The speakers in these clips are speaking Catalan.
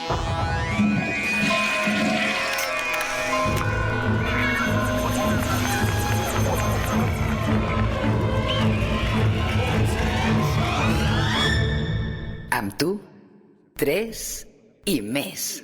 Amb tu, 3 i més.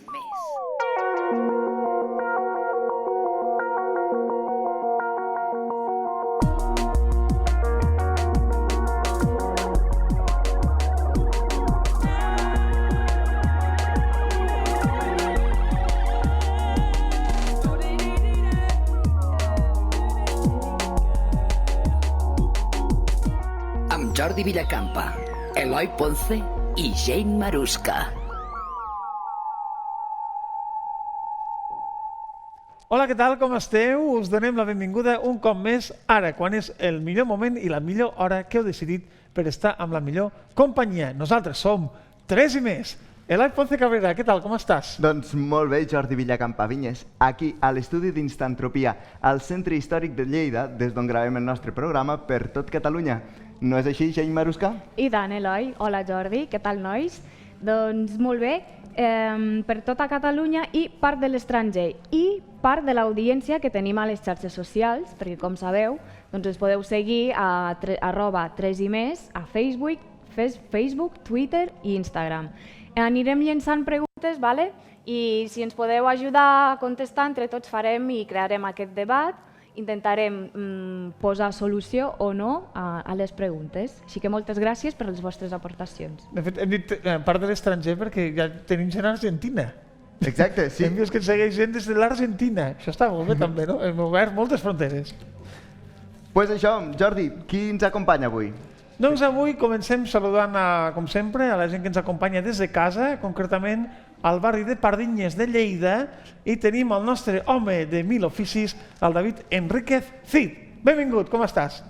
Amb Jordi Villacampa, Eloi Ponce i Jane Maruska. Hola, què tal? Com esteu? Us donem la benvinguda un cop més ara, quan és el millor moment i la millor hora que heu decidit per estar amb la millor companyia. Nosaltres som 3 i més. Eloi Ponce Cabrera, què tal? Com estàs? Doncs molt bé, Jordi Villacampa Vinyes, aquí a l'estudi d'Instantropia, al Centre Històric de Lleida, des d'on gravem el nostre programa per tot Catalunya. No és així, Jane Maruska? I tant, Eloi. Hola, Jordi. Què tal, nois? Doncs molt bé, per tota Catalunya i part de l'estranger i part de l'audiència que tenim a les xarxes socials, perquè com sabeu, doncs ens podeu seguir a @3 i més a Facebook, Twitter i Instagram. Anirem llençant preguntes, vale? I si ens podeu ajudar a contestar, entre tots farem i crearem aquest debat. Intentarem posar solució o no a les preguntes. Així que moltes gràcies per les vostres aportacions. De fet, hem dit part de l'estranger perquè ja tenim gent a Argentina. Exacte, sí. Hem vist que ens segueix gent des de l'Argentina. Això està molt bé també, no? Hem obert moltes fronteres. Pues això, Jordi, qui ens acompanya avui? Doncs avui comencem saludant, com sempre, a la gent que ens acompanya des de casa, concretament al barri de Pardinyes de Lleida, i tenim el nostre home de 1000 oficis, el David Enríquez Cid. Benvingut, com estàs?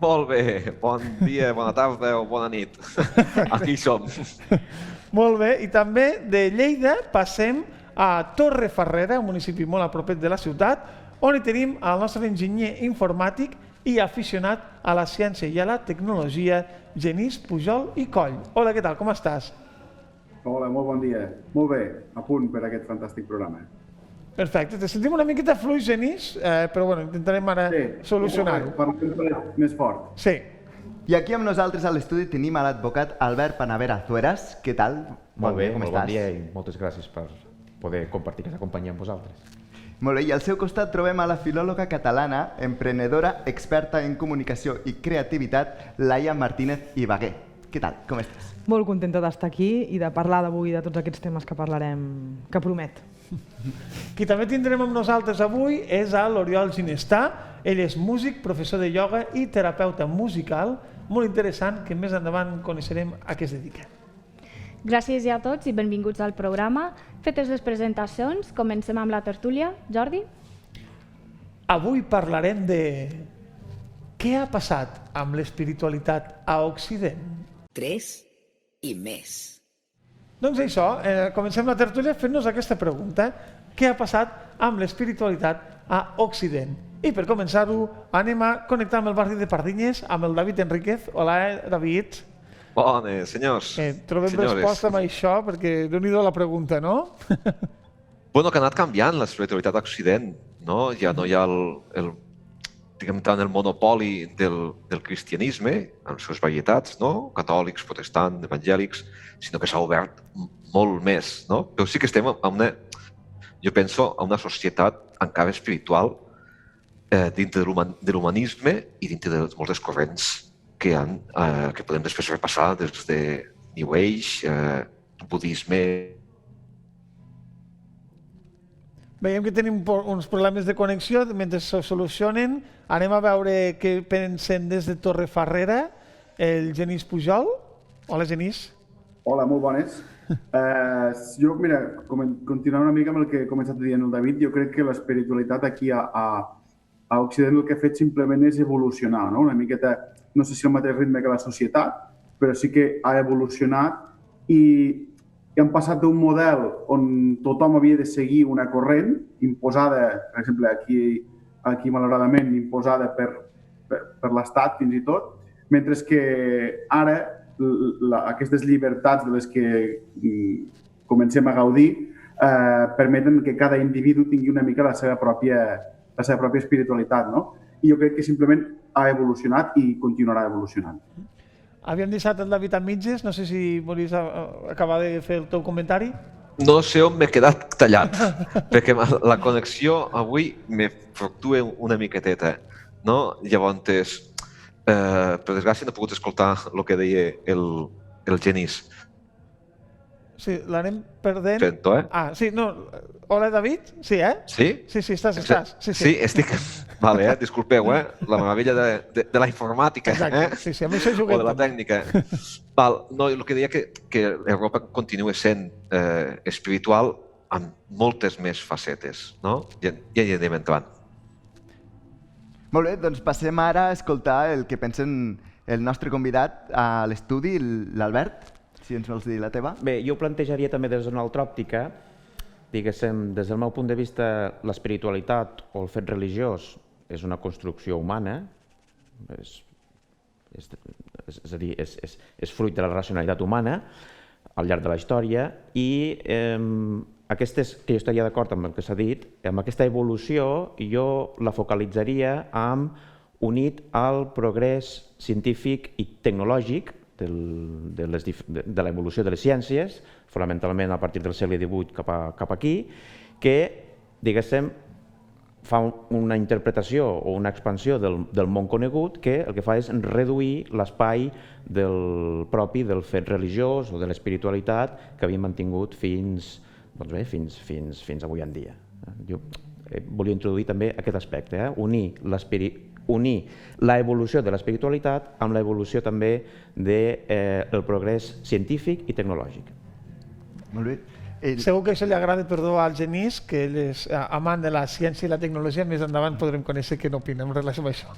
Molt bé, bon dia, bona tarda o bona nit. Aquí som. Molt bé, i també de Lleida passem a Torrefarrera, un municipi molt a propet de la ciutat, on hi tenim el nostre enginyer informàtic i aficionat a la ciència i a la tecnologia, Genís Pujol i Coll. Hola, què tal? Com estàs? Hola, molt bon dia. Molt bé, a punt per aquest fantàstic programa. Perfecte, te sentim una miqueta fluix, Genís, però bueno, intentarem ara solucionar-ho. Parlem més fort. Sí. I aquí amb nosaltres a l'estudi tenim a l'advocat Albert Panavera. Zueras, què tal? Molt bé, com molt estàs? bon dia i moltes gràcies per poder compartir aquesta companyia amb vosaltres. Molt bé, i al seu costat trobem a la filòloga catalana, emprenedora, experta en comunicació i creativitat, Laia Martínez i Baguer. Què tal? Com estàs? Molt contenta d'estar aquí i de parlar d'avui de tots aquests temes que parlarem, que promet. Qui també tindrem amb nosaltres avui és l'Oriol Ginestà. Ell és músic, professor de ioga i terapeuta musical, molt interessant, que més endavant coneixerem a què es dedica. Gràcies a tots i benvinguts al programa. Fetes les presentacions, comencem amb la tertúlia. Jordi? Avui parlarem de què ha passat amb l'espiritualitat a Occident. 3 i més. Doncs això, comencem la tertúlia fent-nos aquesta pregunta. Què ha passat amb l'espiritualitat a Occident? I per començar-ho, anem a connectar amb el barri de Pardinyes, amb el David Enríquez. Hola, David. Bones, senyors. Trobem senyores. resposta amb això, perquè déu-n'hi-do la pregunta, no? Bueno, que ha anat canviant l'espiritualitat a Occident, no? Ja no hi ha diguem tant, el monopoli del cristianisme, en les seves varietats, no? Catòlics, protestants, evangèlics, sinó que s'ha obert molt més, no? Però sí que estem jo penso, a una societat encara espiritual dintre de l'humanisme i dintre de moltes corrents que podem després repassar des de New Age, budisme. Veiem que tenim uns problemes de connexió. Mentre se solucionen, anem a veure què pensen des de Torrefarrera el Genís Pujol. Hola, Genís. Hola, molt bones. Jo, mira, continuant una mica amb el que he començat dient el David, jo crec que l'espiritualitat aquí a Occident el que ha fet simplement és evolucionar, no? Una miqueta, no sé si al mateix ritme que la societat, però sí que ha evolucionat i hem passat d'un model on tothom havia de seguir una corrent imposada, per exemple, aquí malauradament, imposada per l'Estat fins i tot, mentre que ara aquestes llibertats de les que comencem a gaudir, permeten que cada individu tingui una mica la seva pròpia espiritualitat, no? I jo crec que simplement ha evolucionat i continuarà evolucionant. Havíem deixat el David a mitges, no sé si volies acabar de fer el teu comentari. No sé on m'he quedat tallat, perquè la connexió avui me fluctua una miqueteta, no? Llavors, per desgràcia no he pogut escoltar el que deia el Genís. Sí, l'anem perdent. Sento, Ah, sí, no. Hola, David? Sí, Sí? Sí, estàs. Sí, estic... Vale, disculpeu, la meravella de la informàtica, Exacte, sí, amb això juguem. o de la tècnica. Val, no, el que deia que Europa continua sent espiritual amb moltes més facetes, no? Ja hi anem entrant. Molt bé, doncs passem ara a escoltar el que pensen el nostre convidat a l'estudi, l'Albert, si ens vols dir la teva. Bé, jo ho plantejaria també des d'una altra òptica. Diguéssim, des del meu punt de vista, l'espiritualitat o el fet religiós és una construcció humana, és a dir, és fruit de la racionalitat humana al llarg de la història i que jo estaria d'acord amb el que s'ha dit, amb aquesta evolució jo la focalitzaria unit al progrés científic i tecnològic de l'evolució de les ciències, fonamentalment a partir del segle XVIII cap aquí, que, diguéssim, fa una interpretació o una expansió del món conegut que el que fa és reduir l'espai propi del fet religiós o de l'espiritualitat que havia mantingut fins avui en dia. Jo volia introduir també aquest aspecte, unir l'evolució de l'espiritualitat amb l'evolució també del progrés científic i tecnològic. Molt bé. Segur que això li agrada, perdó, al Genís, que ell és amant de la ciència i la tecnologia. Més endavant podrem conèixer què n'opina en relació amb això.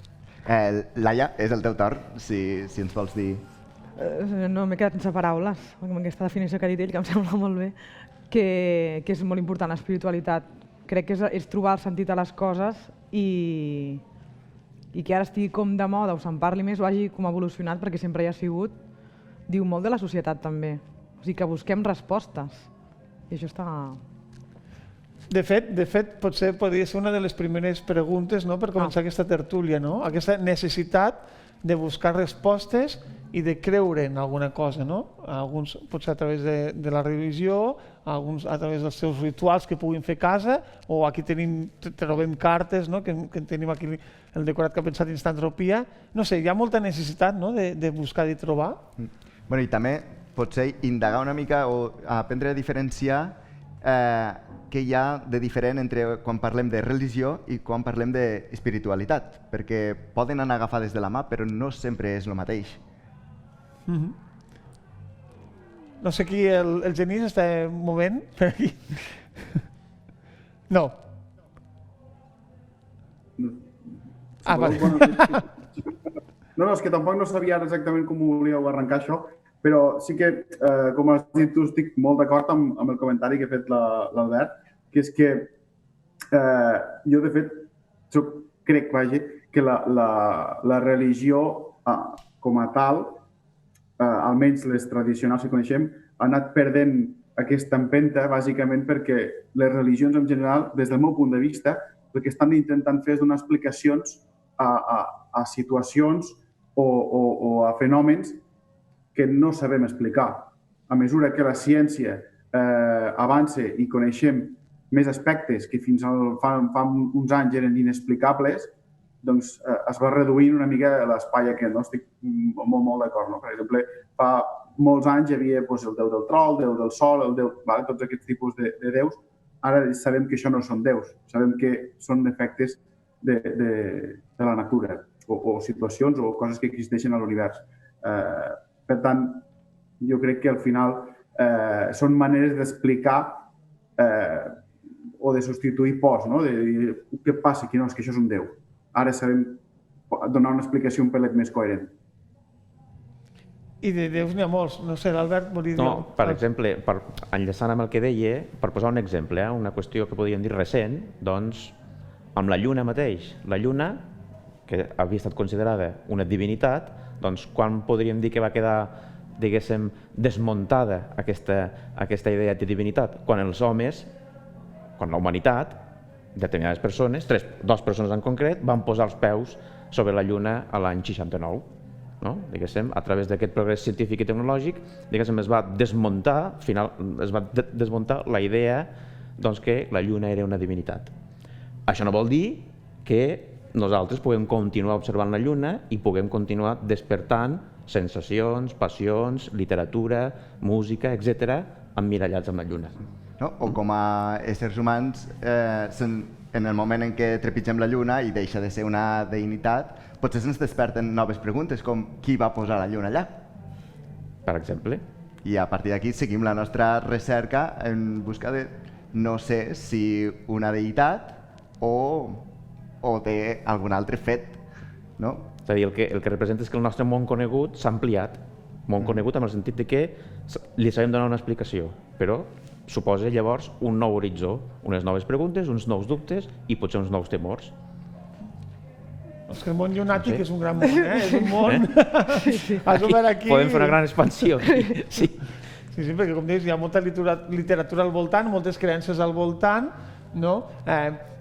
Laia, és el teu torn, si ens vols dir. No, m'he quedat sense paraules, amb aquesta definició que ha dit ell, que em sembla molt bé, que és molt important l'espiritualitat. Crec que és trobar el sentit a les coses i que ara estigui com de moda o se'n parli més o hagi com evolucionat, perquè sempre hi ha sigut, diu molt de la societat també. O sigui que busquem respostes. I això està... De fet, potser podria ser una de les primeres preguntes per començar aquesta tertúlia, no? Aquesta necessitat de buscar respostes i de creure en alguna cosa, no? Alguns potser a través de la religió, alguns a través dels seus rituals que puguin fer a casa, o aquí trobem cartes, que tenim aquí el decorat que ha pensat Instantropia. No sé, hi ha molta necessitat de buscar i trobar. I també potser indagar una mica o aprendre a diferenciar què hi ha de diferent entre quan parlem de religió i quan parlem d'espiritualitat, perquè poden anar agafades de la mà, però no sempre és el mateix. No sé qui el Genís està movent per aquí. No. Vale. No, és que tampoc no sabia exactament com volíeu arrencar això, però sí que, com has dit tu, estic molt d'acord amb el comentari que ha fet l'Albert, que és que jo, de fet, crec que la religió com a tal, almenys les tradicionals que coneixem, han anat perdent aquesta empenta, bàsicament perquè les religions en general, des del meu punt de vista, el que estan intentant fer és donar explicacions a situacions o a fenòmens que no sabem explicar. A mesura que la ciència avança i coneixem més aspectes que fins fa uns anys eren inexplicables, doncs es va reduint una mica l'espai aquest, no? Estic molt d'acord. Per exemple, fa molts anys hi havia el déu del trol, el déu del sol, tots aquests tipus de déus. Ara sabem que això no són déus, sabem que són efectes de la natura o situacions o coses que existeixen a l'univers. Per tant, jo crec que al final són maneres d'explicar o de substituir pors, no? De dir, què passa aquí? No, és que això és un déu. Ara sabem donar una explicació un pelet més coherent. I de déus n'hi ha molts. No sé, l'Albert volia dir... No, per exemple, enllaçant amb el que deia, per posar un exemple, una qüestió que podríem dir recent, doncs, amb la Lluna mateix. La Lluna, que havia estat considerada una divinitat, doncs quan podríem dir que va quedar diguéssim, desmuntada aquesta idea de divinitat, quan els homes, quan la humanitat, determinades persones, dues persones en concret, van posar els peus sobre la Lluna a l'any 69. No? Diguéssim, a través d'aquest progrés científic i tecnològic, diguéssim, es va desmuntar la idea doncs, que la Lluna era una divinitat. Això no vol dir que nosaltres puguem continuar observant la Lluna i puguem continuar despertant sensacions, passions, literatura, música, etc., emmirallats amb la Lluna. No? O com a éssers humans, en el moment en què trepitgem la Lluna i deixa de ser una deïnitat, potser se'ns desperten noves preguntes, com qui va posar la Lluna allà? Per exemple. I a partir d'aquí seguim la nostra recerca en busca de, no sé si una deïtat o té algun altre fet, no? És a dir, el que representa és que el nostre món conegut s'ha ampliat. Món conegut en el sentit de que li sabem donar una explicació, però suposa llavors un nou horitzó, unes noves preguntes, uns nous dubtes i potser uns nous temors. És que el món llunàtic és un gran món, és un món... Has obert aquí... Podem fer una gran expansió. Sí, perquè com deies, hi ha molta literatura al voltant, moltes creences al voltant, no?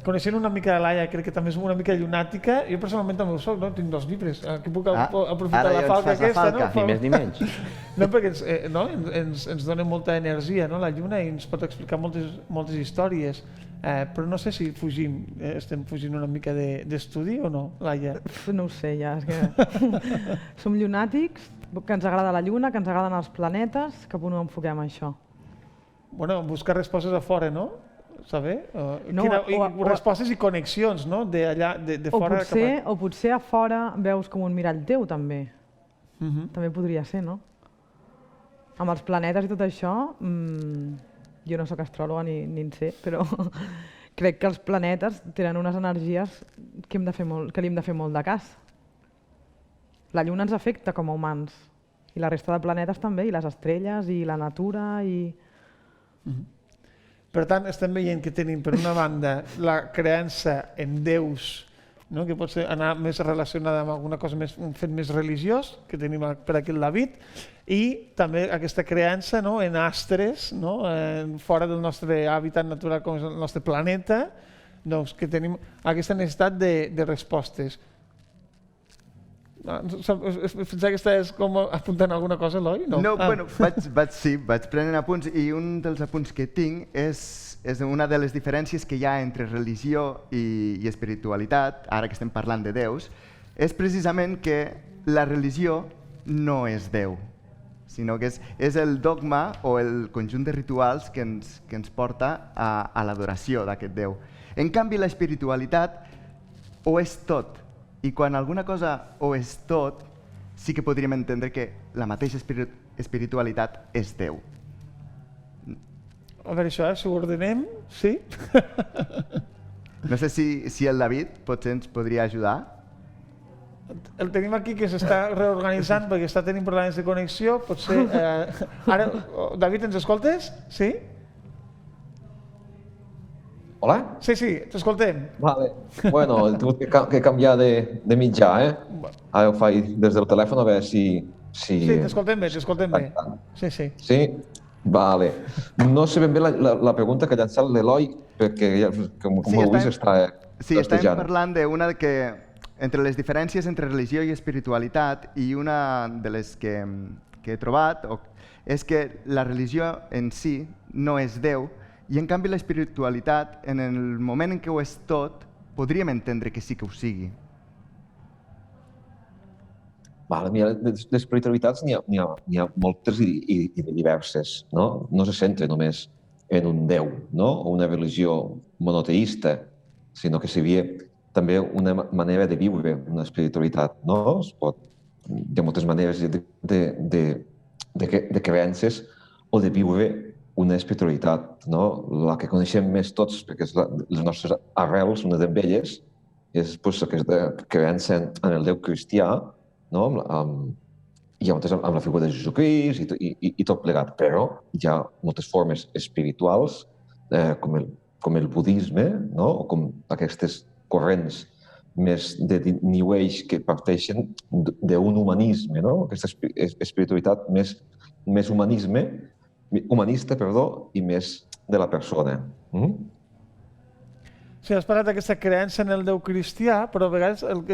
Coneixent una mica de Laia, crec que també és una mica llunàtica. Jo personalment també ho soc, no? Tinc 2 llibres. Aquí puc aprofitar la falca aquesta, no? Ni més ni menys. No, perquè ens dona molta energia, no? La lluna, i ens pot explicar moltes històries. Però no sé si estem fugint una mica d'estudi o no, Laia? No ho sé, ja. És que som llunàtics, que ens agrada la lluna, que ens agraden els planetes, cap on ho enfoquem, això? Bueno, buscar respostes a fora, no? Saber? Respostes i connexions, no? De fora cap a... O potser a fora veus com un mirall teu, també. També podria ser, no? Amb els planetes i tot això, jo no sóc astròloga ni en sé, però crec que els planetes tenen unes energies que li hem de fer molt de cas. La Lluna ens afecta com a humans, i la resta de planetes també, i les estrelles, i la natura, i... Per tant, estem veient que tenim, per una banda, la creença en déus, no? Que pot anar més relacionada amb alguna cosa un fet més religiós, que tenim per aquí el David, i també aquesta creença, no? En astres, no? Fora del nostre hàbitat natural com és el nostre planeta, doncs, que tenim aquesta necessitat de respostes. Pensava que estàs com apuntant alguna cosa, Eloi? No, bueno, vaig prenent apunts, i un dels apunts que tinc és una de les diferències que hi ha entre religió i espiritualitat, ara que estem parlant de déus, és precisament que la religió no és Déu, sinó que és el dogma o el conjunt de rituals que ens porta a l'adoració d'aquest Déu. En canvi, l'espiritualitat ho és tot. I quan alguna cosa ho és tot, sí que podríem entendre que la mateixa espiritualitat és Déu. A veure, això, si ho ordenem, sí? No sé si el David potser ens podria ajudar. El tenim aquí, que s'està reorganitzant perquè està tenint problemes de connexió. Potser... Ara, David, ens escoltes? Sí? Hola? Sí, t'escoltem. Vale. Bueno, he tingut que canviar de mitjà, Ara ho faig des del telèfon a veure si... Sí, t'escoltem bé. Sí. Sí? Vale. No sé ben bé la pregunta que ha llançat l'Eloi, perquè com heu vist està Sí, estem parlant d'una que... Entre les diferències entre religió i espiritualitat, i una de les que he trobat és que la religió en si no és Déu, i en canvi l'espiritualitat, en el moment en què ho és tot, podríem entendre que sí que ho sigui. Mira, d'espiritualitats n'hi ha moltes i diverses, no? No se centra només en un Déu, no? O una religió monoteïsta, sinó que s'hi havia també una manera de viure una espiritualitat, no? Hi ha moltes maneres de creences o de viure una espiritualitat, no? La que coneixem més tots, perquè les nostres arrels, una d'elles, és aquesta creença en el Déu cristià, no? Hi ha moltes amb la figura de Jesucrist i tot plegat, però hi ha moltes formes espirituals, com el budisme, no? O com aquestes corrents més de New Age que parteixen d'un humanisme, no? Aquesta espiritualitat més humanista, i més de la persona. Sí, has parlat d'aquesta creença en el Déu cristià, però a vegades el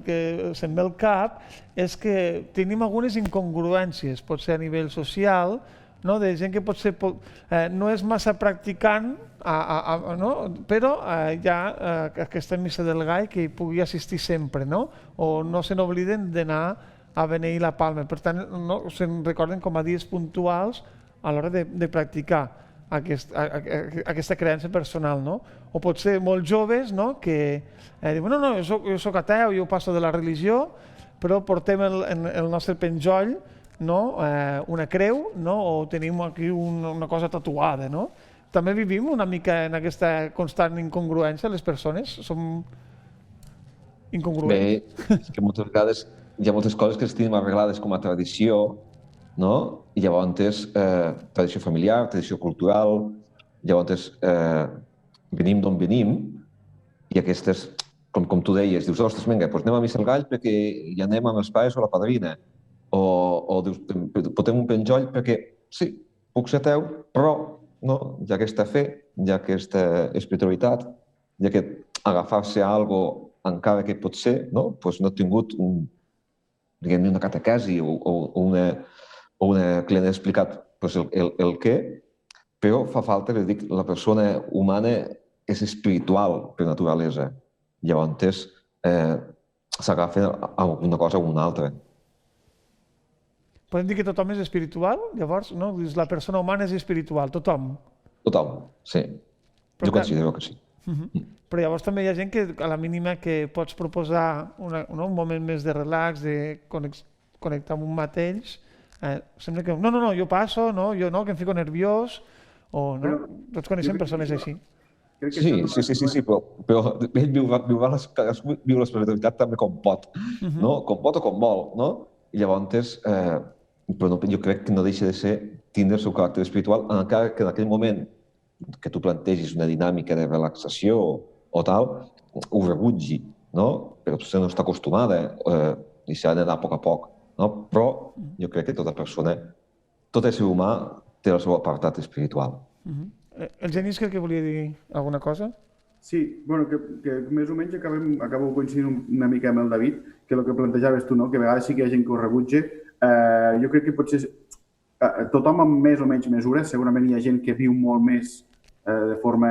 que se'm ve al cap és que tenim algunes incongruències, pot ser a nivell social, no? De gent que potser no és massa practicant, no? Però hi ha aquesta missa del gall que hi pugui assistir sempre, no? O no se n'obliden d'anar a beneir la palma. Per tant, no? Se'n recorden com a dies puntuals a l'hora de practicar aquesta creença personal, no? O pot ser molt joves, no? Que diuen, no, jo soc ateu, jo passo de la religió, però portem el nostre penjoll, no? Una creu, no? O tenim aquí una cosa tatuada, no? També vivim una mica en aquesta constant incongruència, les persones som incongruents. Bé, és que moltes vegades hi ha moltes coses que les tenim arreglades com a tradició, no? I llavors tradició familiar, tradició cultural, llavors venim d'on venim i aquestes, com tu deies, dius, ostres, vinga, doncs anem a missa al gall perquè ja anem amb els pares o la padrina. O dius, portem un penjoll perquè sí, puc ser ateu, però no, hi ha aquesta fe, hi ha aquesta espiritualitat, hi ha aquest agafar-se a algo encara que pot ser, no? Doncs no he tingut una catequesi o que li han explicat el què, però fa falta, que dic, la persona humana és espiritual per naturalesa. Llavors s'agafa a una cosa o una altra. Podem dir que tothom és espiritual? Llavors, no? La persona humana és espiritual, tothom? Tothom, sí. Jo considero que sí. Però llavors també hi ha gent que a la mínima que pots proposar un moment més de relax, de connectar amb un mateix, sembla que no, jo passo, jo no, que em fico nerviós, o no? Tots coneixem persones així. Sí, però ell viu l'espiritualitat també com pot, no? Com pot o com vol, no? I llavors, jo crec que no deixa de ser tindre el seu caràcter espiritual, encara que en aquell moment que tu plantegis una dinàmica de relaxació o tal, ho rebutgi, no? Perquè potser no està acostumada i s'ha d'anar a poc a poc, no? Però jo crec que tota persona, tot ésser humà té el seu apartat espiritual. El Genís crec que volia dir alguna cosa? Sí, bueno, que més o menys acabo coincidint una mica amb el David, que el que plantejaves tu, no? Que a vegades sí que hi ha gent que ho rebutja. Jo crec que potser tothom amb més o menys mesures, segurament hi ha gent que viu molt més de forma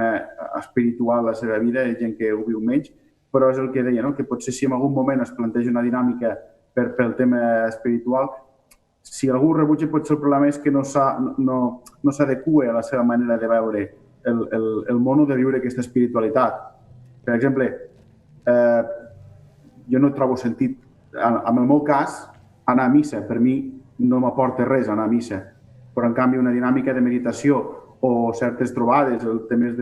espiritual la seva vida, hi ha gent que ho viu menys, però és el que deia, no? Que potser si en algun moment es planteja una dinàmica pel tema espiritual, si algú ho rebutja potser el problema és que no s'adequa a la seva manera de veure el món o de viure aquesta espiritualitat. Per exemple, jo no trobo sentit, en el meu cas, anar a missa. Per mi no m'aporta res anar a missa, però en canvi una dinàmica de meditació o certes trobades, temes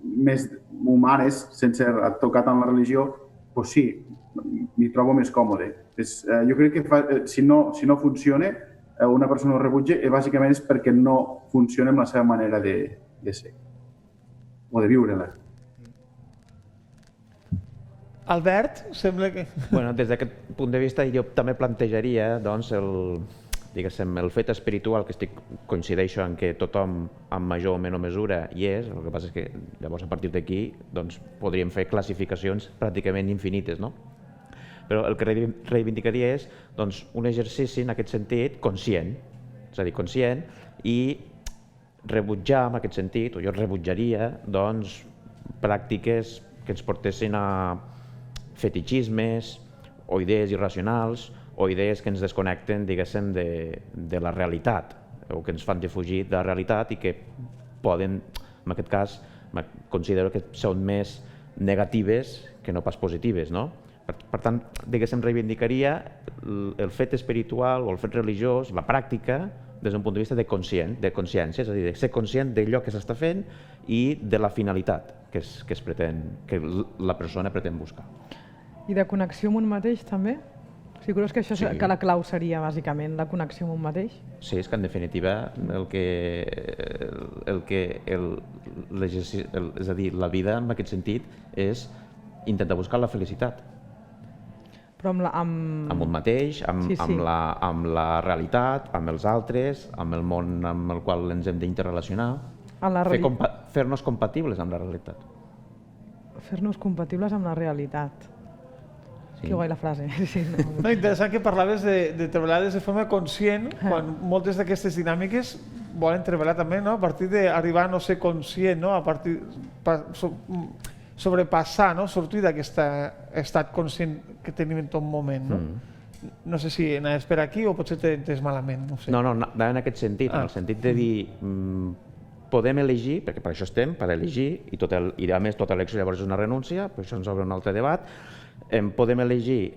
més humanes, sense tocar tant la religió, doncs sí, m'hi trobo més còmode. Jo crec que si no funciona, una persona ho rebutja, bàsicament és perquè no funciona amb la seva manera de ser o de viure-la. Albert, sembla que... Bueno, des d'aquest punt de vista jo també plantejaria doncs, el fet espiritual, que coincideixo en que tothom en major o menor mesura hi és, el que passa és que llavors a partir d'aquí doncs, podríem fer classificacions pràcticament infinites, no? Però el que reivindicaria és doncs, un exercici en aquest sentit conscient, és a dir, conscient, i rebutjar en aquest sentit, o jo rebutjaria doncs, pràctiques que ens portessin a fetichismes o idees irracionals o idees que ens desconnecten, diguéssim, de la realitat o que ens fan defugir de la realitat i que poden, en aquest cas, considero que són més negatives que no pas positives, no? Per tant, diguéssim, reivindicaria el fet espiritual o el fet religiós, la pràctica, des d'un punt de vista de consciència, és a dir, de ser conscient d'allò que s'està fent i de la finalitat que la persona pretén buscar. I de connexió amb un mateix, també? Sí, creus que això Sí. que la clau seria bàsicament la connexió amb un mateix? Sí, és que en definitiva és a dir, la vida en aquest sentit és intentar buscar la felicitat Però amb un mateix, amb la realitat, amb els altres, amb el món amb el qual ens hem d'interrelacionar, fer-nos compatibles amb la realitat. Fer-nos compatibles amb la realitat. Sí. Que guai la frase. Sí, no. No, interessant que parlaves de treballar des de forma conscient, quan moltes d'aquestes dinàmiques volen treballar també, no? A partir d'arribar a no ser conscient, no? A partir sobrepassar, no? Sortir d'aquest estat conscient que tenim en tot moment, no? No sé si anaves per aquí o potser t'he entès malament, no sé. No, anava en aquest sentit, en el sentit de dir podem elegir, perquè per això estem, per elegir, i a més tota elecció llavors és una renúncia, per això ens obre un altre debat, podem elegir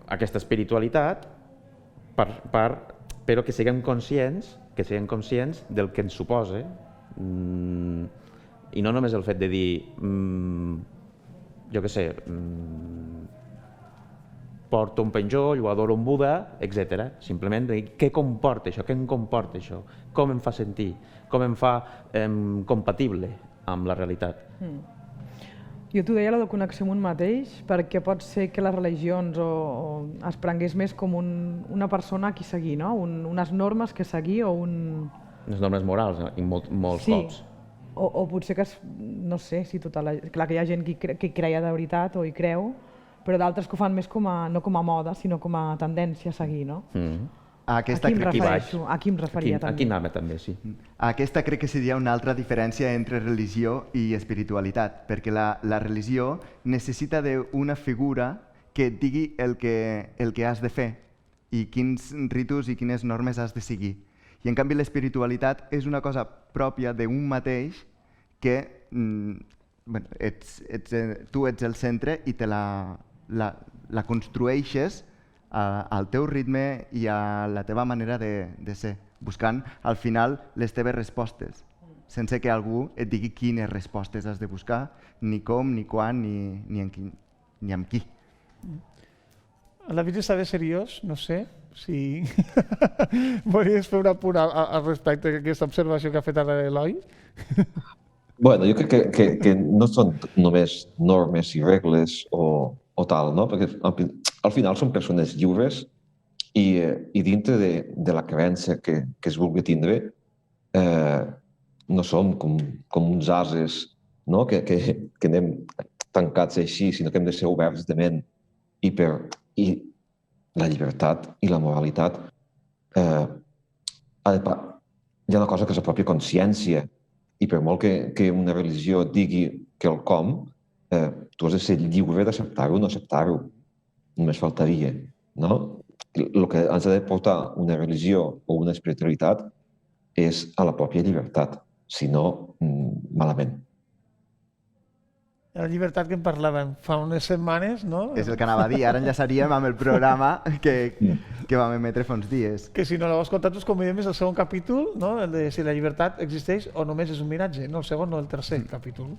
aquesta espiritualitat però que siguem conscients del que ens suposa i no només el fet de dir jo què sé porto un penjoll o adoro un Buda, etc. Simplement dir què comporta això, què em comporta això, com em fa sentir, com em fa compatible amb la realitat. Jo t'ho deia, la de connexió amb un mateix, perquè pot ser que les religions es prengués més com una persona a qui seguir, no? Unes normes que seguir o unes normes morals, molts cops. O potser que, no sé, clar que hi ha gent que creia de veritat o hi creu, però d'altres que ho fan més no com a moda, sinó com a tendència a seguir, no? A qui em referia també. Aquí anava també, sí. Aquesta crec que seria una altra diferència entre religió i espiritualitat, perquè la religió necessita d'una figura que et digui el que has de fer i quins ritus i quines normes has de seguir. I en canvi l'espiritualitat és una cosa pròpia d'un mateix que tu ets el centre i te la construeixes al teu ritme i a la teva manera de ser, buscant al final les teves respostes, sense que algú et digui quines respostes has de buscar, ni com, ni quan, ni amb qui. La vida està bé seriós, no sé si volies fer un apunt al respecte d'aquesta observació que ha fet ara l'Eloi. Bueno, jo crec que no són només normes i regles o tal, no? Perquè al final són persones lliures i dintre de la creença que es vulgui tindre no som com uns ases, no? Que anem tancats així, sinó que hem de ser oberts de ment i la llibertat i la moralitat hi ha una cosa que és la pròpia consciència i per molt que una religió digui quelcom, tu has de ser lliure d'acceptar-ho o no acceptar-ho. Només faltaria, no? El que ens ha de portar una religió o una espiritualitat és a la pròpia llibertat, si no, malament. La llibertat que en parlàvem fa unes setmanes, no? És el que anava a dir, ara enllaçaríem amb el programa que vam emetre fa uns dies. Que si no l'heu escoltat us convidem és el segon capítol, no? El de si la llibertat existeix o només és un miratge, no el segon, no el tercer capítol.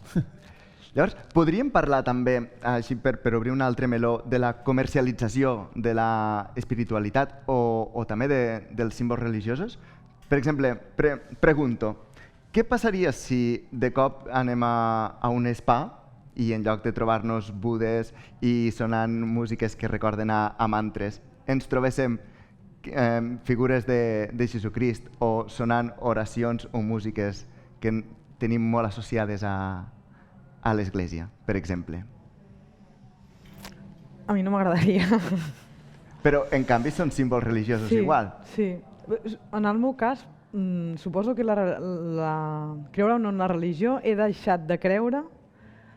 Llavors, podríem parlar també, així per obrir un altre meló, de la comercialització de la espiritualitat o també dels símbols religiosos? Per exemple, pregunto, què passaria si de cop anem a un spa i en lloc de trobar-nos budes i sonant músiques que recorden a mantres, ens trobéssim figures de Jesucrist o sonant oracions o músiques que tenim molt associades a l'Església, per exemple? A mi no m'agradaria. Però, en canvi, són símbols religiosos igual. Sí. En el meu cas, suposo que creure en la religió he deixat de creure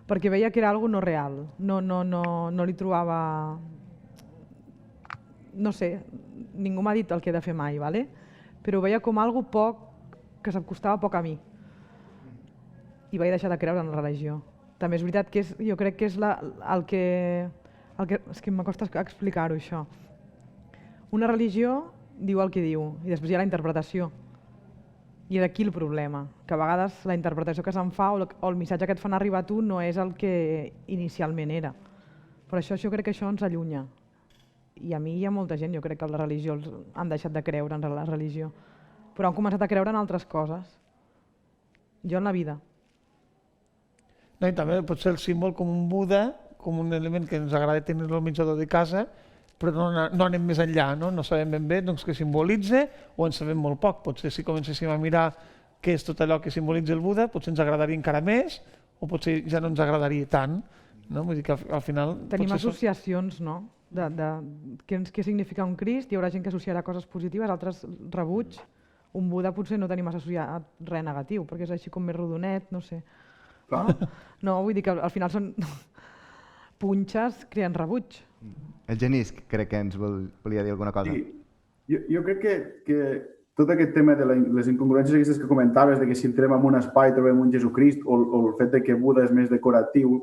perquè veia que era algo no real. No li trobava... No sé, ningú m'ha dit el que he de fer mai, però ho veia com algo que s'acostava poc a mi. I vaig deixar de creure en la religió. També és veritat que jo crec que és el que... És que m'acosta explicar-ho, això. Una religió diu el que diu, i després hi ha la interpretació. I d'aquí el problema, que a vegades la interpretació que se'n fa o el missatge que et fan arribar a tu no és el que inicialment era. Per això jo crec que això ens allunya. I a mi hi ha molta gent, jo crec que la religió han deixat de creure en la religió, però han començat a creure en altres coses. Jo en la vida. No, i també pot ser el símbol com un Buda, com un element que ens agrada tenir al menjador de casa, però no anem més enllà, no sabem ben bé què simbolitza o en sabem molt poc. Potser si comencéssim a mirar què és tot allò que simbolitza el Buda, potser ens agradaria encara més o potser ja no ens agradaria tant. Vull dir que al final... Tenim associacions, no?, de què significa un Crist. Hi haurà gent que associarà coses positives, altres rebuig. Un Buda potser no tenim associat res negatiu, perquè és així com més rodonet, no sé. No, vull dir que al final són punxes creen rebuig. El Genís crec que ens volia dir alguna cosa. Sí. Jo crec que tot aquest tema de les incongruències aquestes que comentaves, de que si entrem en un espai trobem un Jesucrist o el fet de que Buda és més decoratiu,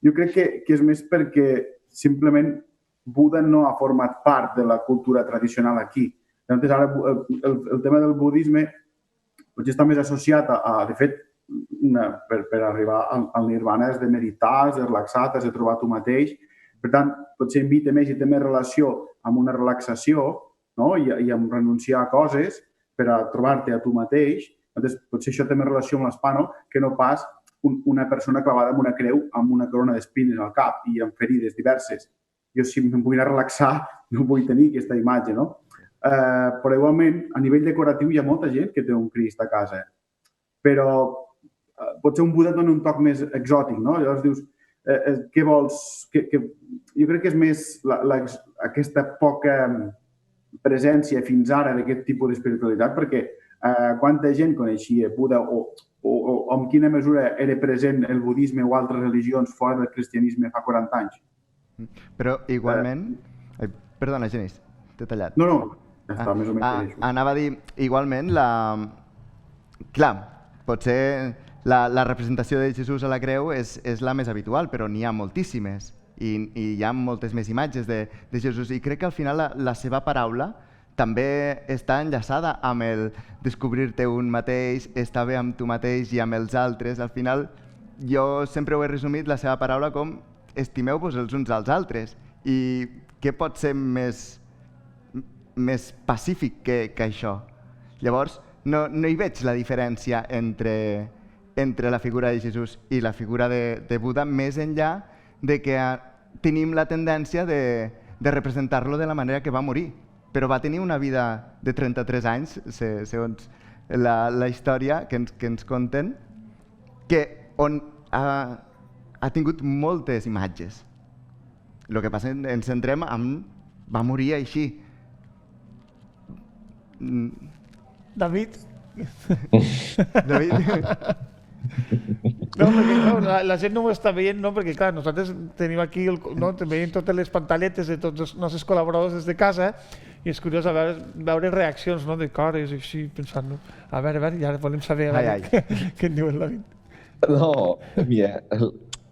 jo crec que és més perquè simplement Buda no ha format part de la cultura tradicional aquí. Llavors, ara el tema del budisme potser està més associat a de fet, per arribar al nirvana has de meditar, has de relaxar, has de trobar tu mateix. Per tant, potser invita més i té més relació amb una relaxació, no? I amb renunciar a coses per a trobar-te a tu mateix. Llavors, potser això té més relació amb l'espano que no pas una persona clavada amb una creu amb una corona d'espines al cap i amb ferides diverses. Jo, si em vull anar a relaxar, no vull tenir aquesta imatge, no? Però igualment, a nivell decoratiu hi ha molta gent que té un Crist a casa, però potser un Buda dona un toc més exòtic, no? Llavors dius, què vols? Jo crec que és més aquesta poca presència fins ara d'aquest tipus d'espiritualitat, perquè quanta gent coneixia Buda o en quina mesura era present el budisme o altres religions fora del cristianisme fa 40 anys. Però igualment... Perdona, Genís, t'he tallat. No, ja està, més o menys. Anava a dir, igualment, clar, potser la representació de Jesús a la creu és la més habitual, però n'hi ha moltíssimes i hi ha moltes més imatges de Jesús i crec que al final la seva paraula també està enllaçada amb el descobrir-te un mateix, estar bé amb tu mateix i amb els altres. Al final, jo sempre ho he resumit, la seva paraula com estimeu-vos els uns als altres. I què pot ser més pacífic que això? Llavors, no hi veig la diferència entre la figura de Jesús i la figura de Buda, més enllà de que tenim la tendència de representar-lo de la manera que va morir. Però va tenir una vida de 33 anys, segons la història que ens conten, on ha tingut moltes imatges. El que passa ens centrem en... va morir així. David? David? No, perquè la gent no ho està veient, no? Perquè clar, nosaltres tenim aquí, veiem totes les pantalletes de tots els nostres col·laboradors des de casa i és curiós veure reaccions de cores i així, pensant, a veure, ja volem saber què en diu el David. No, mira,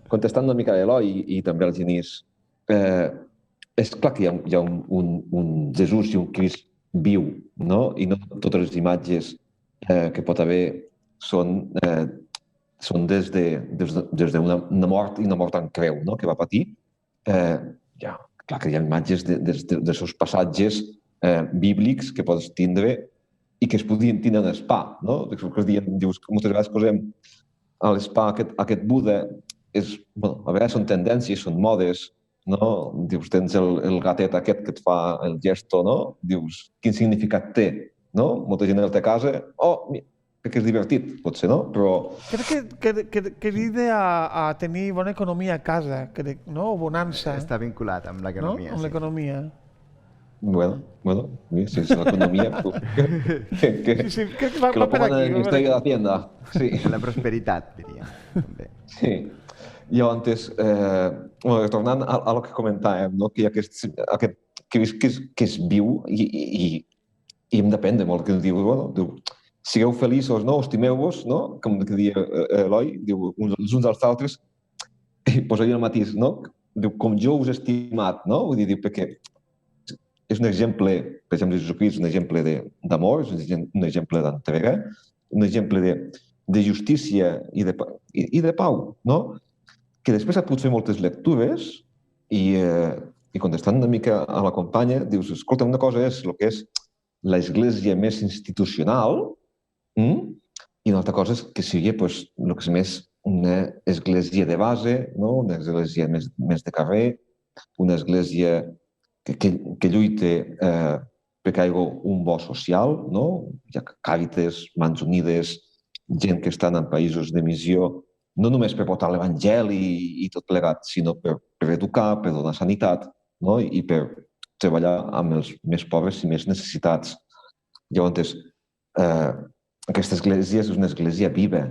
contestant una mica a l'Eloi i també al Genís, és clar que hi ha un Jesús i un Crist viu, no? I no totes les imatges que pot haver són des d'una mort i una mort en creu, no? Que va patir. Clar que hi ha imatges dels seus passatges bíblics que pots tindre i que es podien tindre en spa, no? Dius, moltes vegades posem a l'spa aquest Buda, a vegades són tendències, són modes, no? Dius, tens el gatet aquest que et fa el gesto, no? Dius, quin significat té, no? Molta gent el té a casa, crec que és divertit, potser, no? Però... Crec que crida a tenir bona economia a casa, no? O bonança. Està vinculat amb l'economia. No? Amb l'economia. Bueno, si és l'economia... Que lo pongan en la historia de la tienda. Sí. La prosperitat, diria. Sí. Llavors, tornant a lo que comentàvem, que hi ha aquest que és viu i hem d'aprendre molt, que diu, sigueu feliços, no? Estimeu-vos, no? Com que dia Eloi, diu, els uns als altres, i posaria el matís, no? Diu, com jo us he estimat, no? Vull dir, perquè és un exemple, per exemple, Jesucrist, un exemple d'amor, un exemple d'entrega, un exemple de justícia i de pau, no? Que després ha pogut fer moltes lectures i i contestant una mica a la companya, dius, escolta, una cosa és el que és l'església més institucional i una altra cosa és que sigui el que és més una església de base, no? Una església més de carrer, una església que lluita perquè hi hagi un bo social, no? Hi ha Càritas, Mans Unides, gent que estan en països de missió, no només per portar l'Evangeli i tot plegat, sinó per educar, per donar sanitat, no? I per treballar amb els més pobres i més necessitats. Llavors, aquesta església és una església viva,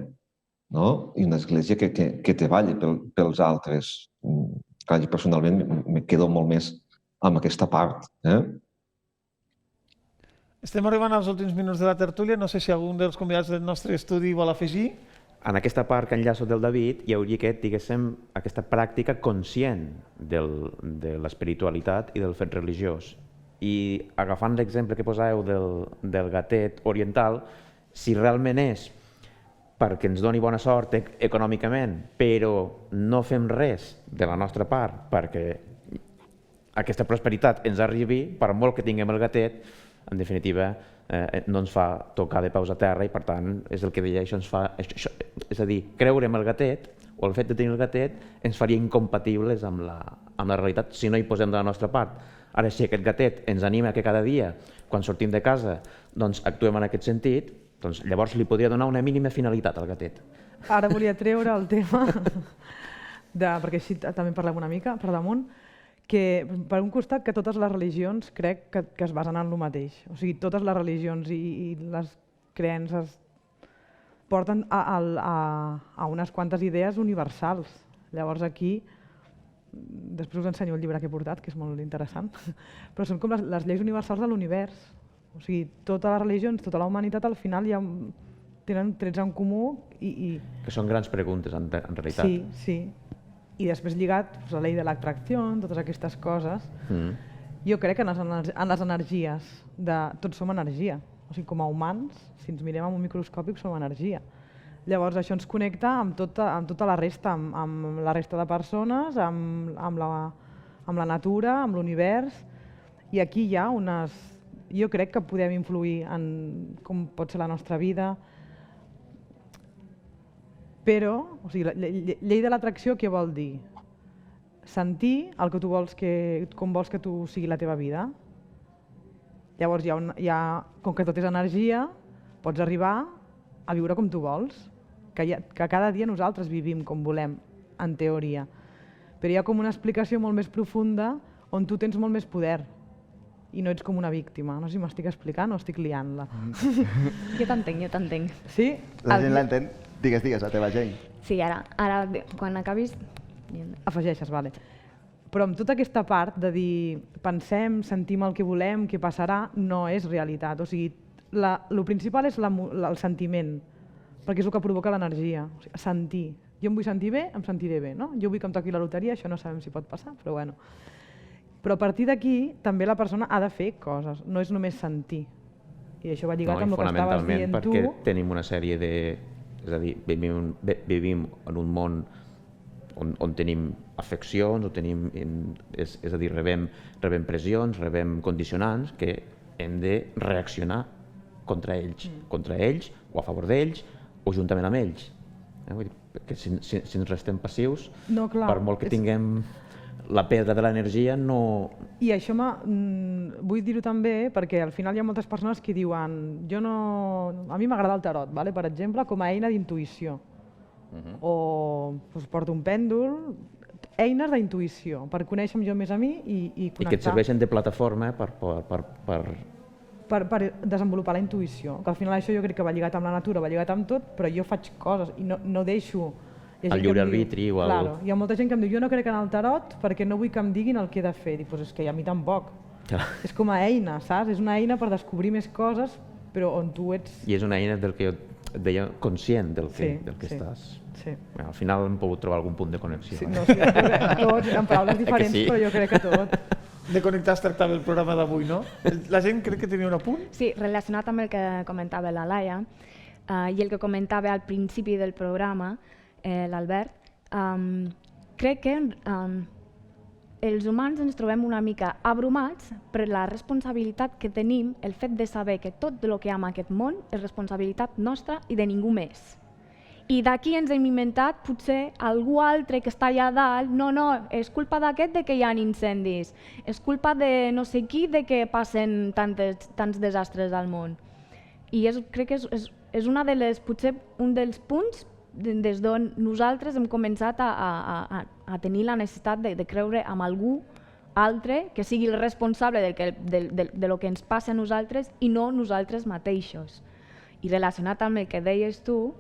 no? I una església que treballa pels altres. Jo personalment me quedo molt més amb aquesta part. Estem arribant als últims minuts de la tertúlia. No sé si algun dels convidats del nostre estudi vol afegir. En aquesta part que enllaço del David hi hauria aquesta pràctica conscient de l'espiritualitat i del fet religiós. I agafant l'exemple que posàveu del gatet oriental, si realment és perquè ens doni bona sort econòmicament, però no fem res de la nostra part perquè aquesta prosperitat ens arribi, per molt que tinguem el gatet, en definitiva, no ens fa tocar de peus a terra i, per tant, és el que deia, això ens fa... És a dir, creure en el gatet, o el fet de tenir el gatet, ens faria incompatibles amb la realitat si no hi posem de la nostra part. Ara, si aquest gatet ens anima que cada dia, quan sortim de casa, doncs actuem en aquest sentit, doncs llavors li podria donar una mínima finalitat al gatet. Ara volia treure el tema, perquè així també parlem una mica per damunt, que per un costat que totes les religions crec que es basen en el mateix. O sigui, totes les religions i les creences porten a unes quantes idees universals. Llavors aquí, després us ensenyo el llibre que he portat, que és molt interessant, però són com les lleis universals de l'univers. O sigui, totes les religions, tota la humanitat al final ja tenen trets en comú i... Que són grans preguntes, en realitat. Sí, sí. I després lligat a la llei de l'atracció, totes aquestes coses, jo crec que en les energies, tots som energia. O sigui, com a humans, si ens mirem amb un microscòpic, som energia. Llavors això ens connecta amb tota la resta, amb la resta de persones, amb la natura, amb l'univers, i aquí hi ha unes... Jo crec que podem influir en com pot ser la nostra vida, però, o sigui, la llei de l'atracció què vol dir? Sentir el que tu vols com vols que tu sigui la teva vida. Llavors, com que tot és energia, pots arribar a viure com tu vols, que cada dia nosaltres vivim com volem, en teoria. Però hi ha com una explicació molt més profunda on tu tens molt més poder i no ets com una víctima. No sé si m'estic explicant o estic liant-la. Jo t'entenc. Sí? La gent l'entén. Digues, la teva gent. Sí, ara quan acabis... Afegeixes, vale. Però amb tota aquesta part de dir pensem, sentim el que volem, què passarà, no és realitat. O sigui, el principal és el sentiment, perquè és el que provoca l'energia. O sigui, sentir. Jo em vull sentir bé, em sentiré bé. No? Jo vull que em toqui la loteria, això no sabem si pot passar, però bueno. Però a partir d'aquí també la persona ha de fer coses, no és només sentir. I això va lligat amb el que estaves dient tu. Perquè tenim una sèrie de... És a dir, vivim en un món on tenim afeccions, és a dir, rebem pressions, rebem condicionants que hem de reaccionar contra ells o a favor d'ells o juntament amb ells. Vull dir, que si ens restem passius, per molt que tinguem la pedra de l'energia, no... I això vull dir-ho també perquè al final hi ha moltes persones que diuen a mi m'agrada el tarot, per exemple, com a eina d'intuïció. O porto un pèndol, eines d'intuïció, per conèixer jo més a mi i connectar. I que et serveixen de plataforma per desenvolupar la intuïció. Que al final això jo crec que va lligat amb la natura, va lligat amb tot, però jo faig coses i no deixo... El lliure arbitri o el... Claro, hi ha molta gent que em diu jo no crec en el tarot perquè no vull que em diguin el que he de fer. Dic, és que a mi tampoc. És com a eina, saps? És una eina per descobrir més coses, però on tu ets... I és una eina del que jo et deia conscient del que estàs. Sí. Al final hem pogut trobar algun punt de connexió. Sí, tots, en paraules diferents, però jo crec que tot. De connectar es tractava el programa d'avui, no? La gent crec que tenia un apunt? Sí, relacionat amb el que comentava la Laia i el que comentava al principi del programa, l'Albert, crec que els humans ens trobem una mica abrumats per la responsabilitat que tenim, el fet de saber que tot el que hi ha en aquest món és responsabilitat nostra i de ningú més. I d'aquí ens hem inventat potser algú altre que està allà dalt, no, és culpa d'aquest de que hi ha incendis, és culpa de no sé qui de que passen tants desastres al món. I crec que és una de les, potser un dels punts des d'on nosaltres hem començat a tenir la necessitat de creure en algú altre que sigui el responsable de lo que ens passa a nosaltres i no nosaltres mateixos. I relacionat amb el que deies tu,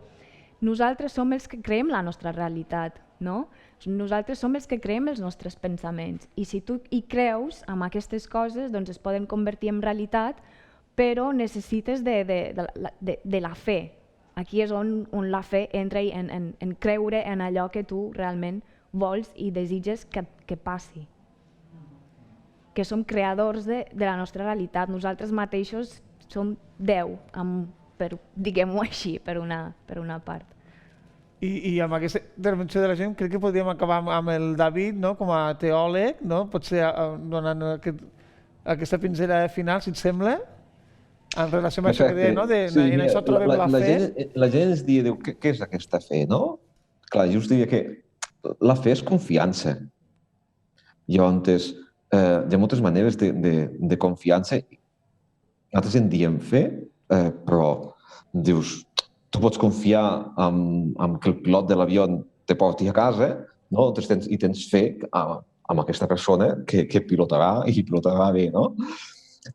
nosaltres som els que creem la nostra realitat, no? Nosaltres som els que creem els nostres pensaments i si tu hi creus en aquestes coses doncs es poden convertir en realitat, però necessites de la fe. Aquí és on la fe entra en creure en allò que tu realment vols i desitges que passi. Que som creadors de la nostra realitat. Nosaltres mateixos som Déu, diguem-ho així, per una part. I amb aquesta intervenció de la gent crec que podríem acabar amb el David, no? Com a teòleg, no? Potser donant aquesta pinzellada final, si et sembla, en relació amb això que deia, no? En això trobem la fe. La gent ens diu, què és aquesta fe, no? Clar, jo us diria que la fe és confiança. Llavors, hi ha moltes maneres de confiança. Nosaltres en diem fe, però dius, tu pots confiar en que el pilot de l'avió te porti a casa, no? I tens fe en aquesta persona que pilotarà i pilotarà bé, no?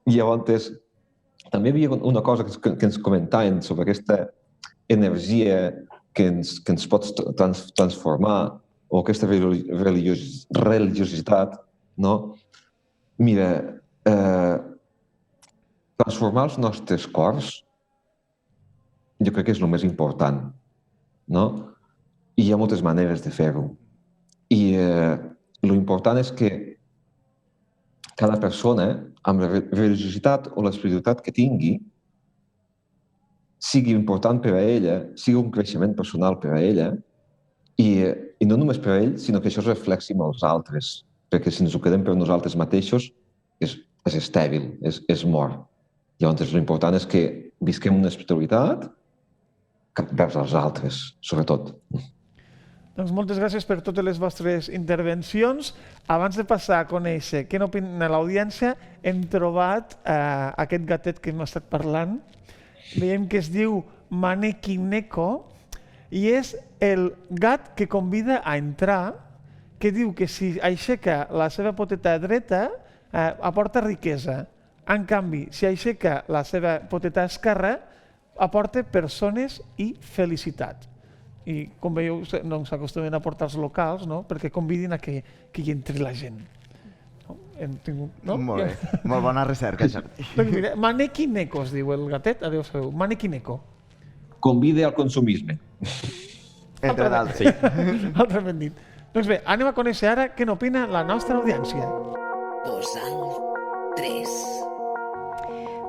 Llavors, també hi havia una cosa que ens comentaven sobre aquesta energia que ens pot transformar o aquesta religiositat, no? Mira, transformar els nostres cors jo crec que és el més important, no? I hi ha moltes maneres de fer-ho. I l'important és que cada persona, amb la religiositat o l'espiritualitat que tingui, sigui important per a ella, sigui un creixement personal per a ella, i no només per a ell, sinó que això es reflexi amb els altres, perquè si ens ho quedem per nosaltres mateixos és estèril, és mort. Llavors, l'important és que visquem una espiritualitat vers els altres, sobretot. Doncs moltes gràcies per totes les vostres intervencions. Abans de passar a conèixer què n'opina l'audiència, hem trobat aquest gatet que hem estat parlant. Veiem que es diu Maneki Neko i és el gat que convida a entrar, que diu que si aixeca la seva poteta dreta aporta riquesa. En canvi, si aixeca la seva poteta esquerra, aporta persones i felicitat. I, com veieu, no s'acostumen a portar els locals, no? Perquè convidin a que hi entri la gent. Molt bé, molt bona recerca, Jordi. Doncs mira, Maneki Neko es diu el gatet, adéu sabeu, Maneki Neko. Convida al consumisme. Entre d'altres. Altrament dit. Doncs bé, anem a conèixer ara què n'opina la nostra audiència. Posal 3.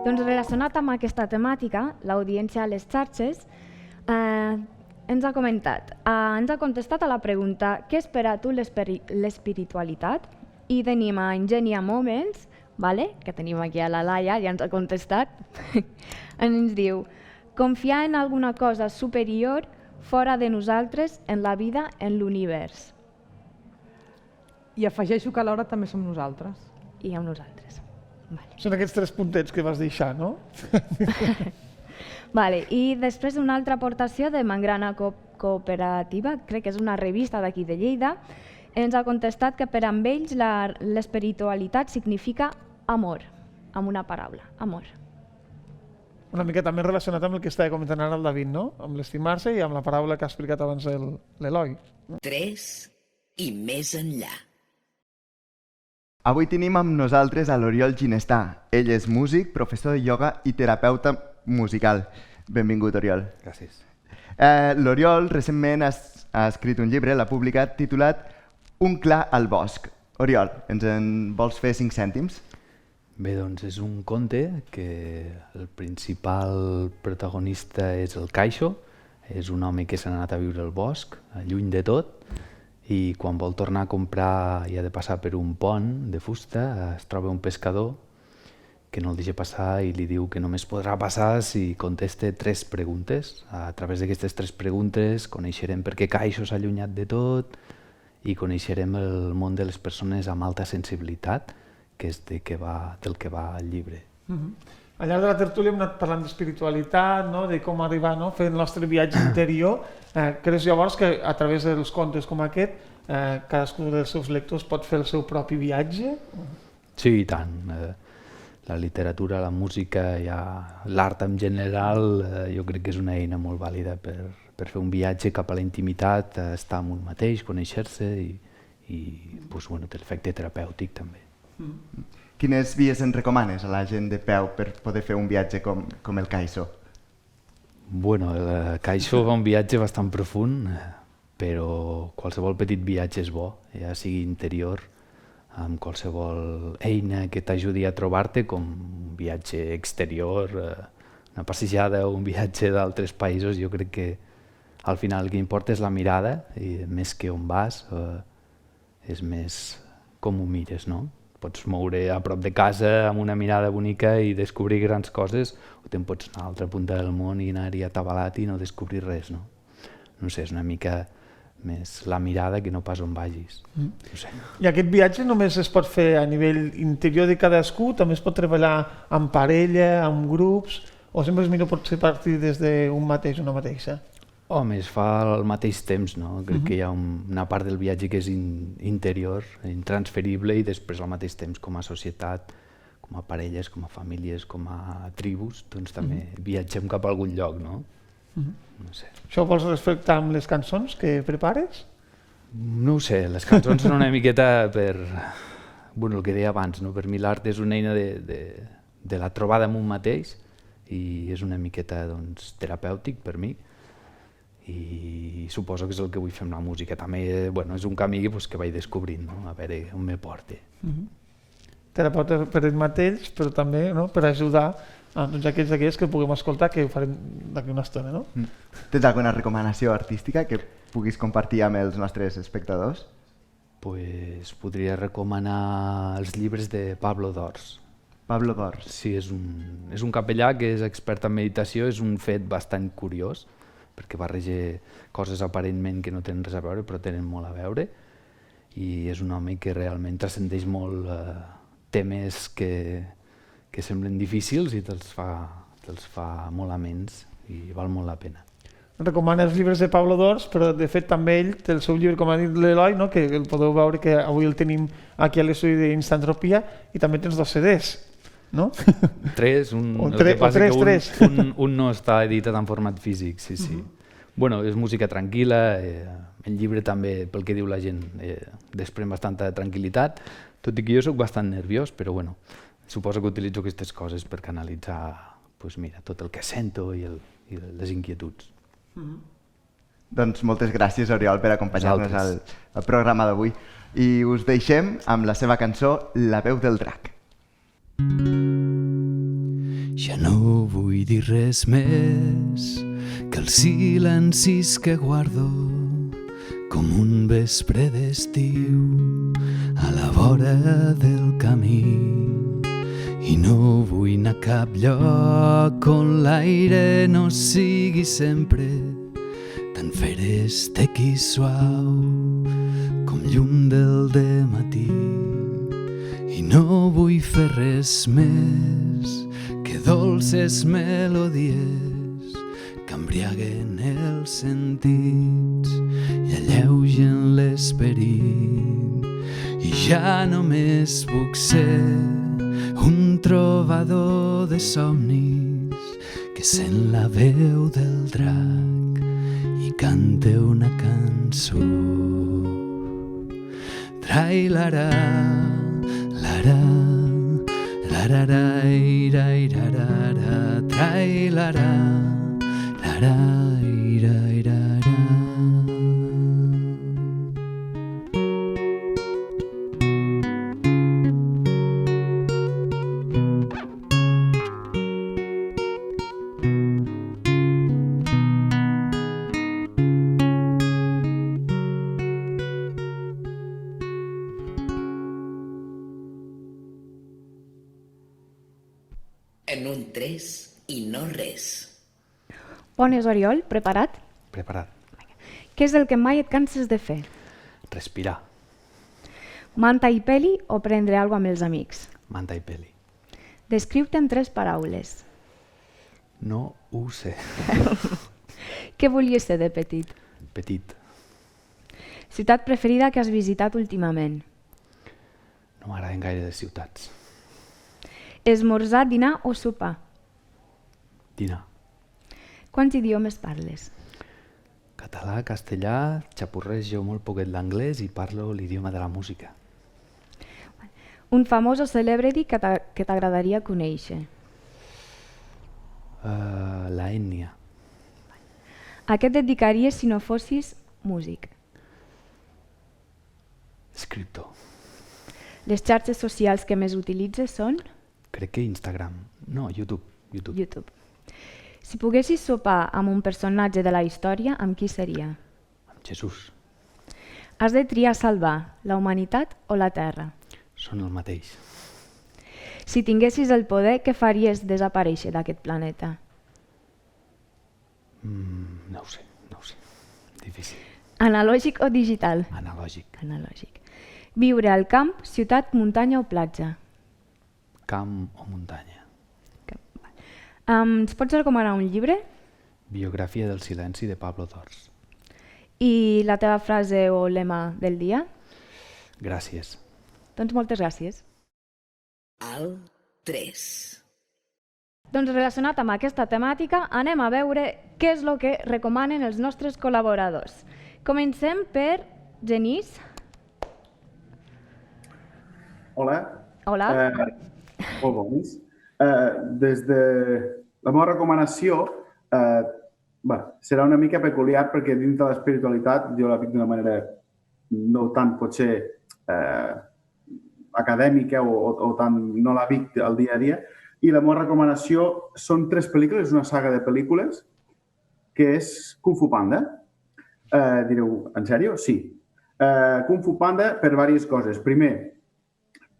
Doncs relacionat amb aquesta temàtica, l'audiència a les xarxes ens ha comentat, ens ha contestat a la pregunta què és per a tu l'espiritualitat? I tenim a Ingenia Moments, que tenim aquí a la Laia, ja ens ha contestat, ens diu confiar en alguna cosa superior fora de nosaltres, en la vida, en l'univers. I afegeixo que alhora també som nosaltres. I amb nosaltres. Són aquests 3 puntets que vas deixar, no? I després una altra aportació de Mangrana Cooperativa, crec que és una revista d'aquí de Lleida, ens ha contestat que per amb ells l'espiritualitat significa amor, amb una paraula, amor. Una mica també relacionat amb el que estava comentant ara el David, no? Amb l'estimar-se i amb la paraula que ha explicat abans l'Eloi. 3 i més enllà. Avui tenim amb nosaltres a l'Oriol Ginestà. Ell és músic, professor de ioga i terapeuta musical. Benvingut, Oriol. Gràcies. L'Oriol recentment ha escrit un llibre, l'ha publicat, titulat Un clar al bosc. Oriol, ens en vols fer 5 cèntims? Bé, doncs és un conte que el principal protagonista és el Kaixo. És un home que s'ha anat a viure al bosc, lluny de tot, i quan vol tornar a comprar i ha de passar per un pont de fusta, es troba un pescador que no el deixa passar i li diu que només podrà passar si contesta 3 preguntes. A través d'aquestes 3 preguntes coneixerem per què Caixo s'ha allunyat de tot i coneixerem el món de les persones amb alta sensibilitat, que és del que va el llibre. Al llarg de la tertúlia hem anat parlant d'espiritualitat, no? De com arribar a fer el nostre viatge interior. Creus llavors que a través dels contes com aquest cadascú dels seus lectors pot fer el seu propi viatge? Sí, i tant. La literatura, la música, l'art en general, jo crec que és una eina molt vàlida per fer un viatge cap a la intimitat, estar amb un mateix, conèixer-se i té l'efecte terapèutic també. Quines vies en recomanes a la gent de peu per poder fer un viatge com el Caixo? Bueno, el Caixo va un viatge bastant profund, però qualsevol petit viatge és bo, ja sigui interior, amb qualsevol eina que t'ajudi a trobar-te, com un viatge exterior, una passejada o un viatge d'altres països. Jo crec que al final el que importa és la mirada, i més que on vas, és més com ho mires, no? Pots moure a prop de casa amb una mirada bonica i descobrir grans coses, o te'n pots anar a l'altra punta del món i anar-hi atabalat i no descobrir res, no? No sé, és una mica més la mirada que no pas on vagis. No sé. I aquest viatge només es pot fer a nivell interior de cadascú? També es pot treballar en parella, en grups, o sempre és millor potser partir des d'un mateix, una mateixa? Home, es fa al mateix temps, no? Crec que hi ha una part del viatge que és interior, intransferible, i després al mateix temps com a societat, com a parelles, com a famílies, com a tribus, doncs també viatgem cap a algun lloc, no? No sé. Això ho vols respectar amb les cançons que prepares? No ho sé, les cançons són una miqueta per... Bueno, el que deia abans, no? Per mi l'art és una eina de la trobada amb un mateix i és una miqueta terapèutic per mi, i suposo que és el que vull fer amb la música. També és un camí que vaig descobrint, no? A veure on me porta. Terapeuta per ell mateix, però també per ajudar a tots aquells que puguem escoltar, que ho farem d'aquí una estona, no? Tens alguna recomanació artística que puguis compartir amb els nostres espectadors? Pues podria recomanar els llibres de Pablo Dors. Pablo Dors. Sí, és un capellà que és expert en meditació. És un fet bastant curiós, perquè barreja coses aparentment que no tenen res a veure, però tenen molt a veure, i és un home que realment transcendeix molt temes que semblen difícils i te'ls fa molt amens, i val molt la pena. Recomana els llibres de Pablo Dors, però de fet també ell té el seu llibre, com ha dit l'Eloi, no? Que el podeu veure, que avui el tenim aquí a l'estudi d'Instantropia, i també tens 2 CDs, no? 3, el que passa que un no està editat en format físic, sí. Bueno, és música tranquil·la, el llibre també, pel que diu la gent, desprèn bastanta tranquil·litat, tot i que jo soc bastant nerviós, però bueno, suposo que utilitzo aquestes coses per canalitzar tot el que sento i les inquietuds. Doncs moltes gràcies, Oriol, per acompanyar-nos al programa d'avui. I us deixem amb la seva cançó La veu del drac. Ja no vull dir res més que els silencis que guardo com un vespre d'estiu a la vora del camí. I no vull anar a cap lloc on l'aire no sigui sempre tan ferestec i suau com llum del dematí. I no vull fer res més que dolces melodies que embriaguen els sentits i alleugen l'esperit. I ja només puc ser un trobador de somnis que sent la veu del drac i canta una cançó. Trai-lara, lara, larara, ira, irarara, trai-lara, lara, ira, irara. 3 i no res. Bones, Oriol, preparat? Preparat. Què és el que mai et canses de fer? Respirar. Manta i peli o prendre alguna amb els amics? Manta i peli. Descriu-te en 3 paraules. No ho sé. Què volies ser de petit? Petit. Ciutat preferida que has visitat últimament? No m'agraden gaire les ciutats. Esmorzar, dinar o sopar? Dinar. Quants idiomes parles? Català, castellà, xapurrejo molt poquet l'anglès i parlo l'idioma de la música. Un famós o celebrity que t'agradaria conèixer? La ètnia. A què et dedicaries si no fossis músic? Escriptor. Les xarxes socials que més utilitzes són? Crec que Instagram. No, YouTube. YouTube. Si poguessis sopar amb un personatge de la història, amb qui seria? Amb Jesús. Has de triar salvar la humanitat o la Terra? Són el mateix. Si tinguessis el poder, què faries desaparèixer d'aquest planeta? No ho sé. Difícil. Analògic o digital? Analògic. Analògic. Viure al camp, ciutat, muntanya o platja? Camp o muntanya. Ens pots recomanar un llibre? Biografia del silenci de Pablo Dors. I la teva frase o lema del dia? Gràcies. Doncs moltes gràcies. Al 3. Doncs relacionat amb aquesta temàtica, anem a veure què és el que recomanen els nostres col·laboradors. Comencem per Genís. Hola. Hola. Molt bons. Des de la meva recomanació serà una mica peculiar perquè dins de l'espiritualitat jo la vic d'una manera no tant potser acadèmica o tant no la vic al dia a dia. I la meva recomanació són 3 pel·lícules, una saga de pel·lícules, que és Kung Fu Panda. Direu, en sèrio? Sí. Kung Fu Panda per diverses coses. Primer,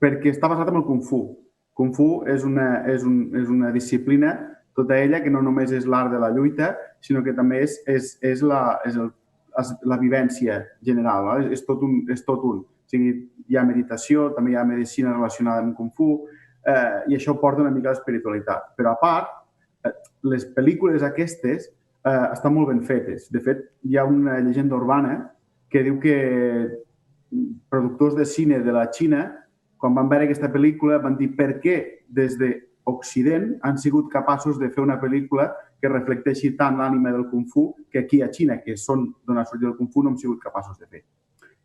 perquè està basat en el Kung Fu. Kung Fu és una disciplina, tota ella, que no només és l'art de la lluita, sinó que també és la vivència general. Val? És tot un. O sigui, hi ha meditació, també hi ha medicina relacionada amb Kung Fu, i això porta una mica a l'espiritualitat. Però a part, les pel·lícules aquestes estan molt ben fetes. De fet, hi ha una llegenda urbana que diu que productors de cine de la Xina, quan van veure aquesta pel·lícula, van dir per què des d'Occident han sigut capaços de fer una pel·lícula que reflecteixi tant l'ànima del Kung Fu que aquí a Xina, que són d'on ha sortit el Kung Fu, no hem sigut capaços de fer.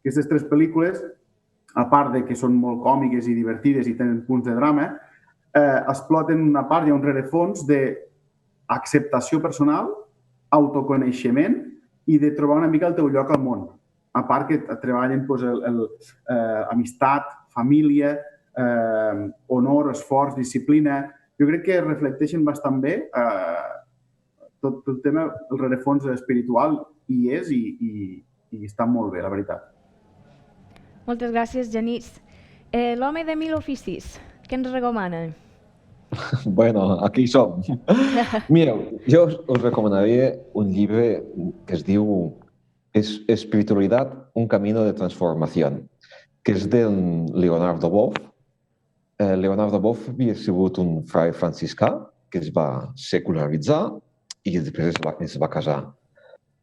Aquestes 3 pel·lícules, a part de que són molt còmiques i divertides i tenen punts de drama, exploten una part, hi ha un rerefons d'acceptació personal, autoconeixement i de trobar una mica el teu lloc al món. A part que treballen amistat, família, honor, esforç, disciplina. Jo crec que reflecteixen bastant bé tot el tema, el rerefons espiritual hi és i està molt bé, la veritat. Moltes gràcies, Genís. L'home de 1000 oficis, què ens recomana? Bueno, aquí som. Mireu, jo us recomanaria un llibre que es diu Espiritualidad, un camino de transformación, que és del Leonardo Boff. Leonardo Boff havia sigut un frare franciscà que es va secularitzar i després es va casar.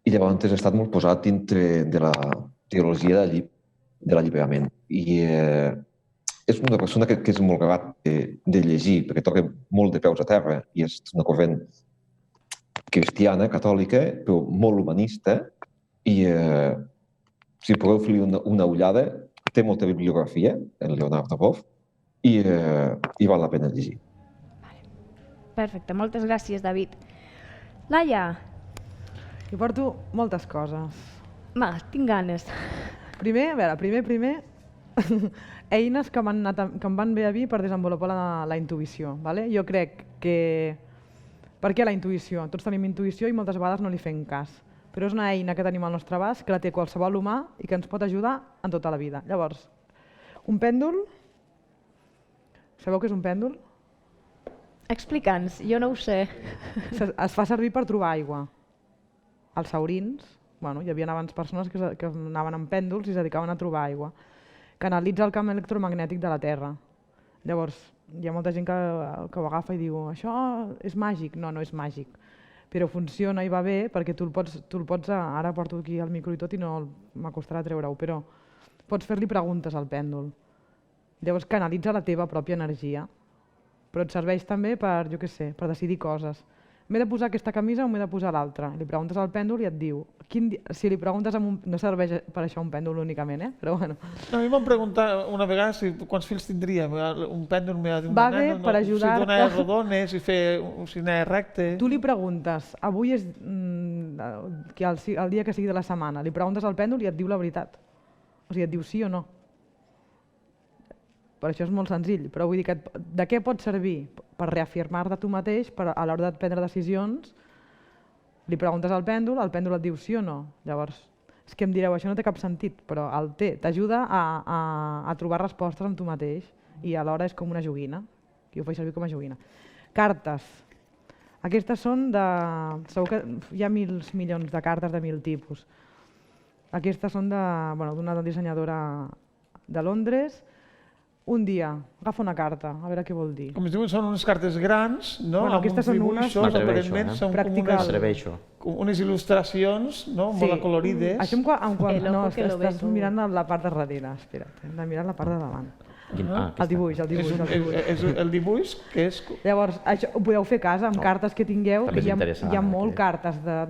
I llavors ha estat molt posat dintre de la teologia de l'alliberament. I és una persona que és molt agradat de llegir, perquè toca molt de peus a terra i és una corrent cristiana, catòlica, però molt humanista. I si podeu fer-li una ullada, té molta bibliografia, en Leonardo Boff, i val la pena llegir. Perfecte, moltes gràcies, David. Laia. Jo porto moltes coses. Va, tinc ganes. Primer, eines que em van bé a mi per desenvolupar la intuïció. Jo crec que... Per què la intuïció? Tots tenim intuïció i moltes vegades no li fem cas. Però és una eina que tenim al nostre abast, que la té qualsevol humà i que ens pot ajudar en tota la vida. Llavors, un pèndol... Sabeu què és un pèndol? Explica'ns, jo no ho sé. Es fa servir per trobar aigua. Els saurins, hi havia abans persones que anaven amb pèndols i es dedicaven a trobar aigua. Canalitza el camp electromagnètic de la Terra. Llavors, hi ha molta gent que ho agafa i diu això és màgic. No, no és màgic. Però funciona i va bé perquè tu el pots... Ara porto aquí el micro i tot i no m'acostarà a treure-ho, però pots fer-li preguntes al pèndol. Llavors canalitza la teva pròpia energia. Però et serveix també per, jo què sé, per decidir coses. M'he de posar aquesta camisa o m'he de posar l'altra? Li preguntes al pèndol i et diu. Si li preguntes no serveix per això un pèndol únicament, però bueno. A mi m'han preguntat una vegada quants fills tindria. Un pèndol m'ha dit va bé per ajudar-te. Si donar rodones, si anar recte. Tu li preguntes, avui és el dia que sigui de la setmana, li preguntes al pèndol i et diu la veritat. O sigui, et diu sí o no. Per això és molt senzill, però vull dir que de què pot servir? Per reafirmar-te tu mateix, a l'hora de prendre decisions, li preguntes al pèndol et diu sí o no. Llavors, és que em direu, això no té cap sentit, però el té, t'ajuda a trobar respostes amb tu mateix i alhora és com una joguina, que jo ho faig servir com a joguina. Cartes. Aquestes són de... Segur que hi ha milions de cartes de 1000 tipus. Aquestes són d'una dissenyadora de Londres. Un dia, agafa una carta, a veure què vol dir. Com es diuen, són unes cartes grans, no? Aquestes són unes aparentment són com unes il·lustracions molt acolorides. Això estàs mirant la part de darrere, espera't, hem de mirar la part de davant. El dibuix. És el dibuix que és... Llavors, ho podeu fer a casa amb cartes que tingueu, que hi ha molt cartes de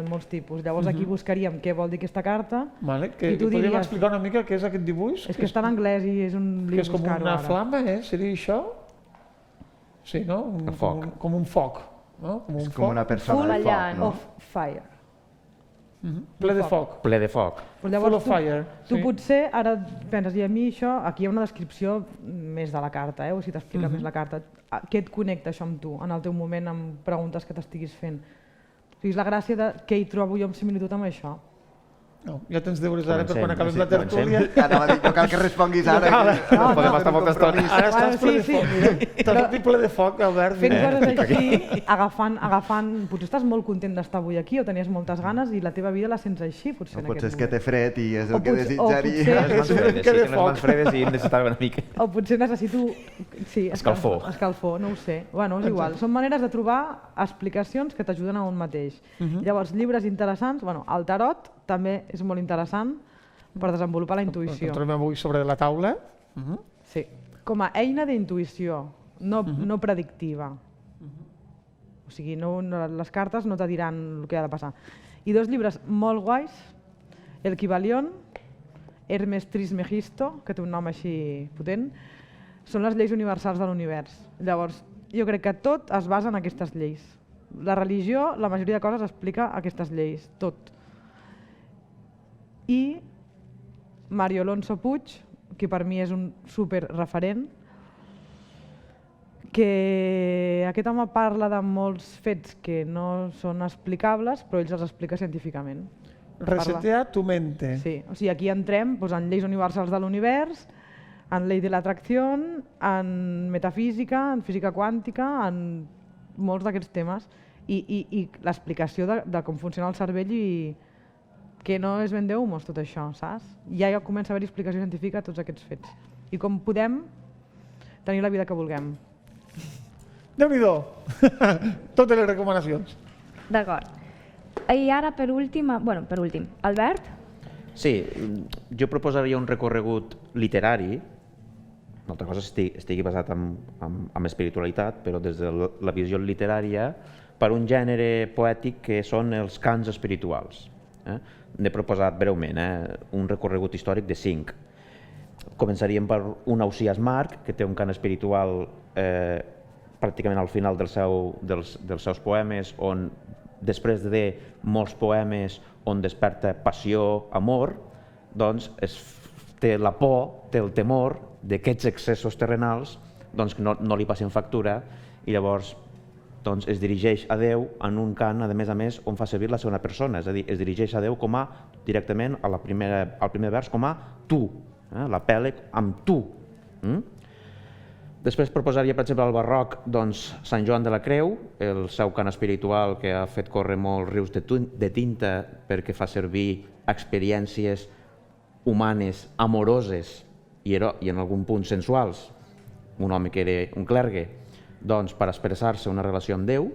molts tipus. Llavors aquí buscaríem què vol dir aquesta carta. I podríem explicar una mica què és aquest dibuix? És que està en anglès i és un lío buscar-ho ara. Que és com una flama, seria això? Sí, no? Com un foc. És com una persona de foc, no? Of fire. Ple de foc. Ple de foc. Full of fire. Tu potser ara penses, i a mi això, aquí hi ha una descripció més de la carta, o si t'explica més la carta. Què et connecta això amb tu, en el teu moment, amb preguntes que t'estiguis fent? O sigui, és la gràcia de què hi trobo jo en similitud amb això. No, ja tens deures ara per quan acabem la tertúlia. No cal que responguis ara. Podem estar molta estona. Ara estàs ple de foc, mira. T'has ple de foc, Albert. Fent coses així, agafant... Potser estàs molt content d'estar avui aquí o tenies moltes ganes i la teva vida la sents així, potser en aquest moment. Potser és que té fred i és el que desitjaria. Les mans fredes i necessitava una mica. O potser necessito... Escalfor, no ho sé. Bueno, és igual. Són maneres de trobar explicacions que t'ajuden a un mateix. Llavors, llibres interessants, el tarot també és molt interessant per desenvolupar la intuïció. El trobem avui sobre la taula. Sí, com a eina d'intuïció, no predictiva. O sigui, les cartes no te diran el que ha de passar. I 2 llibres molt guais, El Kybalion, Hermes Trismegisto, que té un nom així potent, són les lleis universals de l'univers. Llavors, jo crec que tot es basa en aquestes lleis. La religió, la majoria de coses explica aquestes lleis, tot. I Mario Alonso Puig, que per mi és un super referent, que aquest home parla de molts fets que no són explicables, però ell els explica científicament. Resetea tu mente. Sí, o sigui, aquí entrem en lleis universals de l'univers, en llei de l'atracció, en metafísica, en física quàntica, en molts d'aquests temes, i l'explicació de com funciona el cervell i que no és ben d'humos tot això, saps? Ja comença a haver explicació científica a tots aquests fets. I com podem tenir la vida que vulguem. Déu-n'hi-do! Totes les recomanacions. D'acord. I ara, per últim, Albert? Sí, jo proposaria un recorregut literari, una altra cosa estigui basat en espiritualitat, però des de la visió literària, per un gènere poètic que són els cants espirituals. N'he proposat breument un recorregut històric de 5. Començaríem per un Ausiàs Marc, que té un cant espiritual pràcticament al final dels seus poemes, on després de molts poemes on desperta passió, amor, doncs té la por, té el temor d'aquests excessos terrenals que no li passin factura i llavors es dirigeix a Déu en un cant, a més, on fa servir la segona persona, és a dir, es dirigeix a Déu directament al primer vers com a tu, l'apel·le amb tu. Després proposaria, per exemple, al barroc, Sant Joan de la Creu, el seu cant espiritual que ha fet córrer molts rius de tinta perquè fa servir experiències humanes, amoroses i en algun punt sensuals. Un home que era un clergue, per expressar-se una relació amb Déu.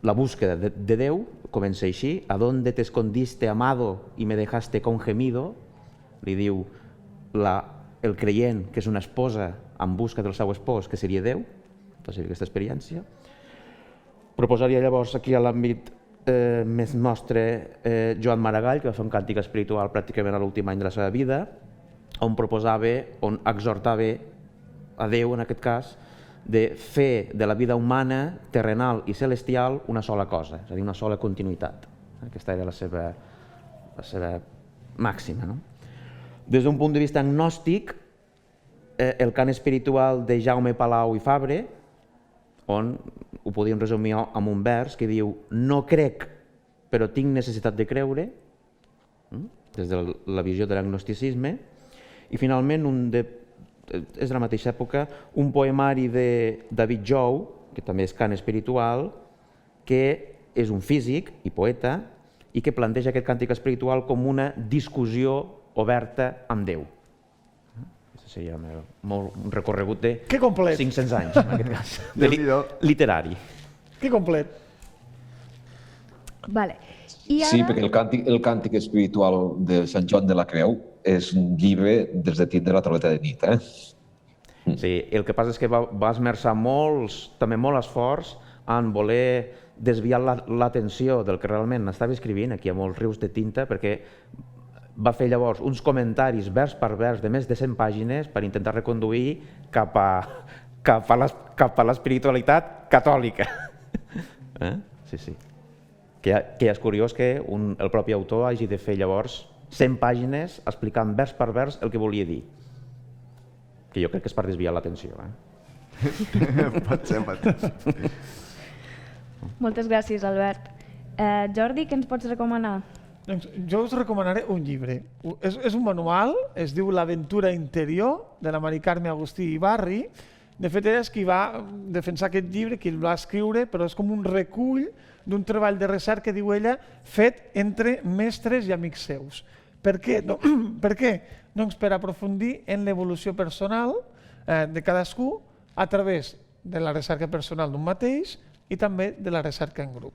La búsqueda de Déu comença així. ¿A dónde te escondiste, amado, y me dejaste con gemido? Li diu el creient, que és una esposa en busca del seu espòs, que seria Déu, seria aquesta experiència. Proposaria llavors aquí a l'àmbit més nostre Joan Maragall, que va fer un càntic espiritual pràcticament a l'últim any de la seva vida, on exhortava a Déu, en aquest cas, de fer de la vida humana, terrenal i celestial una sola cosa, és a dir, una sola continuïtat. Aquesta era la seva màxima. Des d'un punt de vista agnòstic, el cant espiritual de Jaume Palau i Fabre, on ho podíem resumir amb un vers que diu «No crec, però tinc necessitat de creure», des de la visió de l'agnosticisme, i finalment, és de la mateixa època, un poemari de David Jou, que també és cant espiritual, que és un físic i poeta i que planteja aquest càntic espiritual com una discussió oberta amb Déu. Aquest seria un recorregut de 500 anys, en aquest cas, literari. Que complet. Sí, perquè el càntic espiritual de Sant Joan de la Creu és un llibre des de tindre la tauleta de nit. Sí, el que passa és que va esmerçar també molt esforç en voler desviar l'atenció del que realment estava escrivint, aquí hi ha molts rius de tinta, perquè va fer llavors uns comentaris vers per vers de més de 100 pàgines per intentar reconduir cap a l'espiritualitat catòlica. Sí. Que és curiós que el propi autor hagi de fer llavors 100 pàgines explicant vers per vers el que volia dir. Que jo crec que és per desviar l'atenció. Pot ser. Moltes gràcies, Albert. Jordi, què ens pots recomanar? Jo us recomanaré un llibre. És un manual, es diu L'aventura interior, de la Mari Carme Agustí Ibarri. De fet, ella és qui va defensar aquest llibre, qui el va escriure, però és com un recull d'un treball de recerca, diu ella, fet entre mestres i amics seus. Per què? Per què? Doncs per aprofundir en l'evolució personal de cadascú a través de la recerca personal d'un mateix i també de la recerca en grup.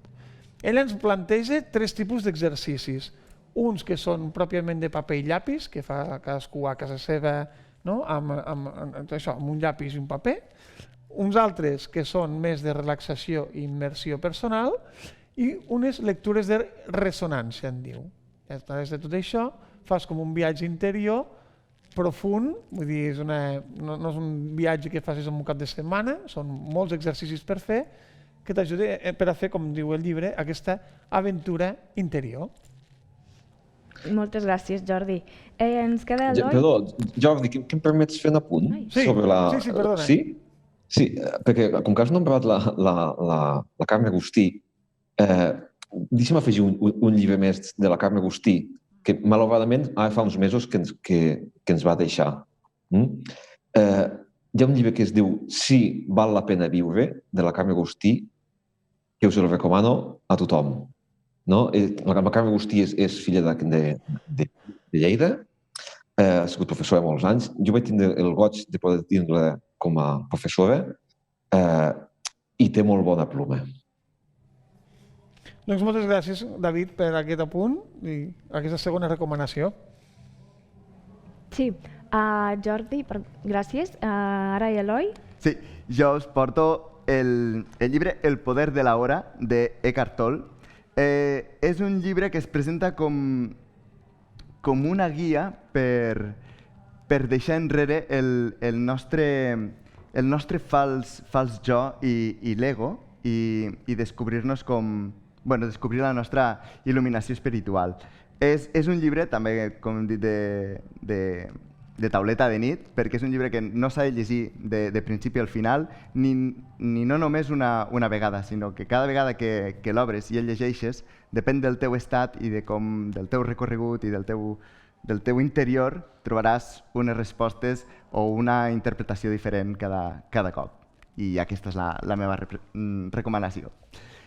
Ella ens planteja 3 tipus d'exercicis. Uns que són pròpiament de paper i llapis, que fa cadascú a casa seva amb un llapis i un paper. Uns altres que són més de relaxació i immersió personal i unes lectures de ressonància, en diu. A través de tot això fas com un viatge interior profund, vull dir, no és un viatge que facis en un cap de setmana, són molts exercicis per fer, que t'ajuden per a fer, com diu el llibre, aquesta aventura interior. Moltes gràcies, Jordi. Ens queda Eloi? Perdó, Jordi, que em permets fer un apunt? Sí, perdona. Sí, perquè com que has nombrat la Carme Agustí, deixa'm afegir un llibre més de la Carme Agustí, que malauradament ara fa uns mesos que ens va deixar. Hi ha un llibre que es diu Sí, val la pena viure, de la Carme Agustí, que us el recomano a tothom. La Carme Agustí és filla de Lleida, ha sigut professora molts anys. Jo vaig tindre el goig de poder tenir-la com a professora i té molt bona pluma. Doncs moltes gràcies, David, per aquest apunt i aquesta segona recomanació. Sí, Jordi, gràcies. Ara Eloi? Sí, jo us porto el llibre El poder de la hora, d'Eckhart Tolle. És un llibre que es presenta com una guia per deixar enrere el nostre fals jo i l'ego i descobrir-nos descobrir la nostra il·luminació espiritual. És un llibre, també, com hem dit, de tauleta de nit, perquè és un llibre que no s'ha de llegir de principi al final, ni no només una vegada, sinó que cada vegada que l'obres i el llegeixes, depèn del teu estat i del teu recorregut i del teu del teu interior trobaràs unes respostes o una interpretació diferent cada cop. I aquesta és la meva recomanació.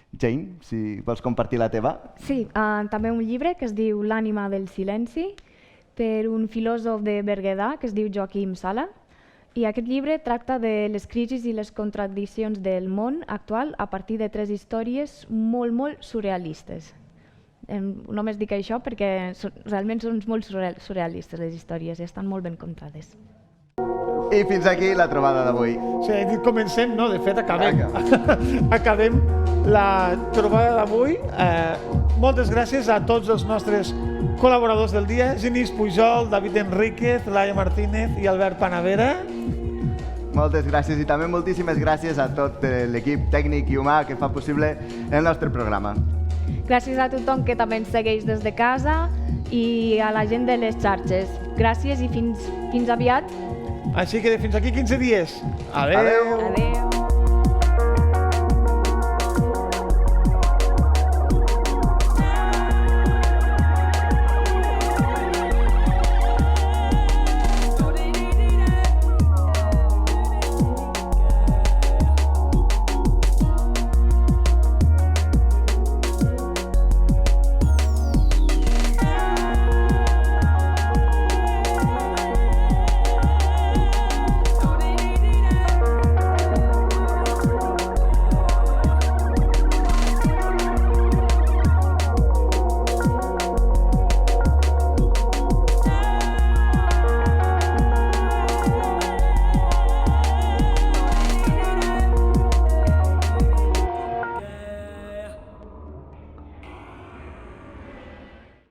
Jane, si vols compartir la teva. Sí, també un llibre que es diu L'ànima del silenci, per un filòsof de Berguedà que es diu Joaquim Sala. I aquest llibre tracta de les crisis i les contradiccions del món actual a partir de 3 històries molt, molt surrealistes. Només dic això perquè realment són molt surrealistes les històries i estan molt ben contades. I fins aquí la trobada d'avui. Sí, he dit comencem, no, de fet acabem. Acabem la trobada d'avui. Moltes gràcies a tots els nostres col·laboradors del dia, Genís Pujol, David Enríquez, Laia Martínez i Albert Panavera. Moltes gràcies i també moltíssimes gràcies a tot l'equip tècnic i humà que fa possible el nostre programa. Gràcies a tothom que també ens segueix des de casa i a la gent de les xarxes. Gràcies i fins aviat. Així que fins aquí 15 dies. Adeu. Adeu.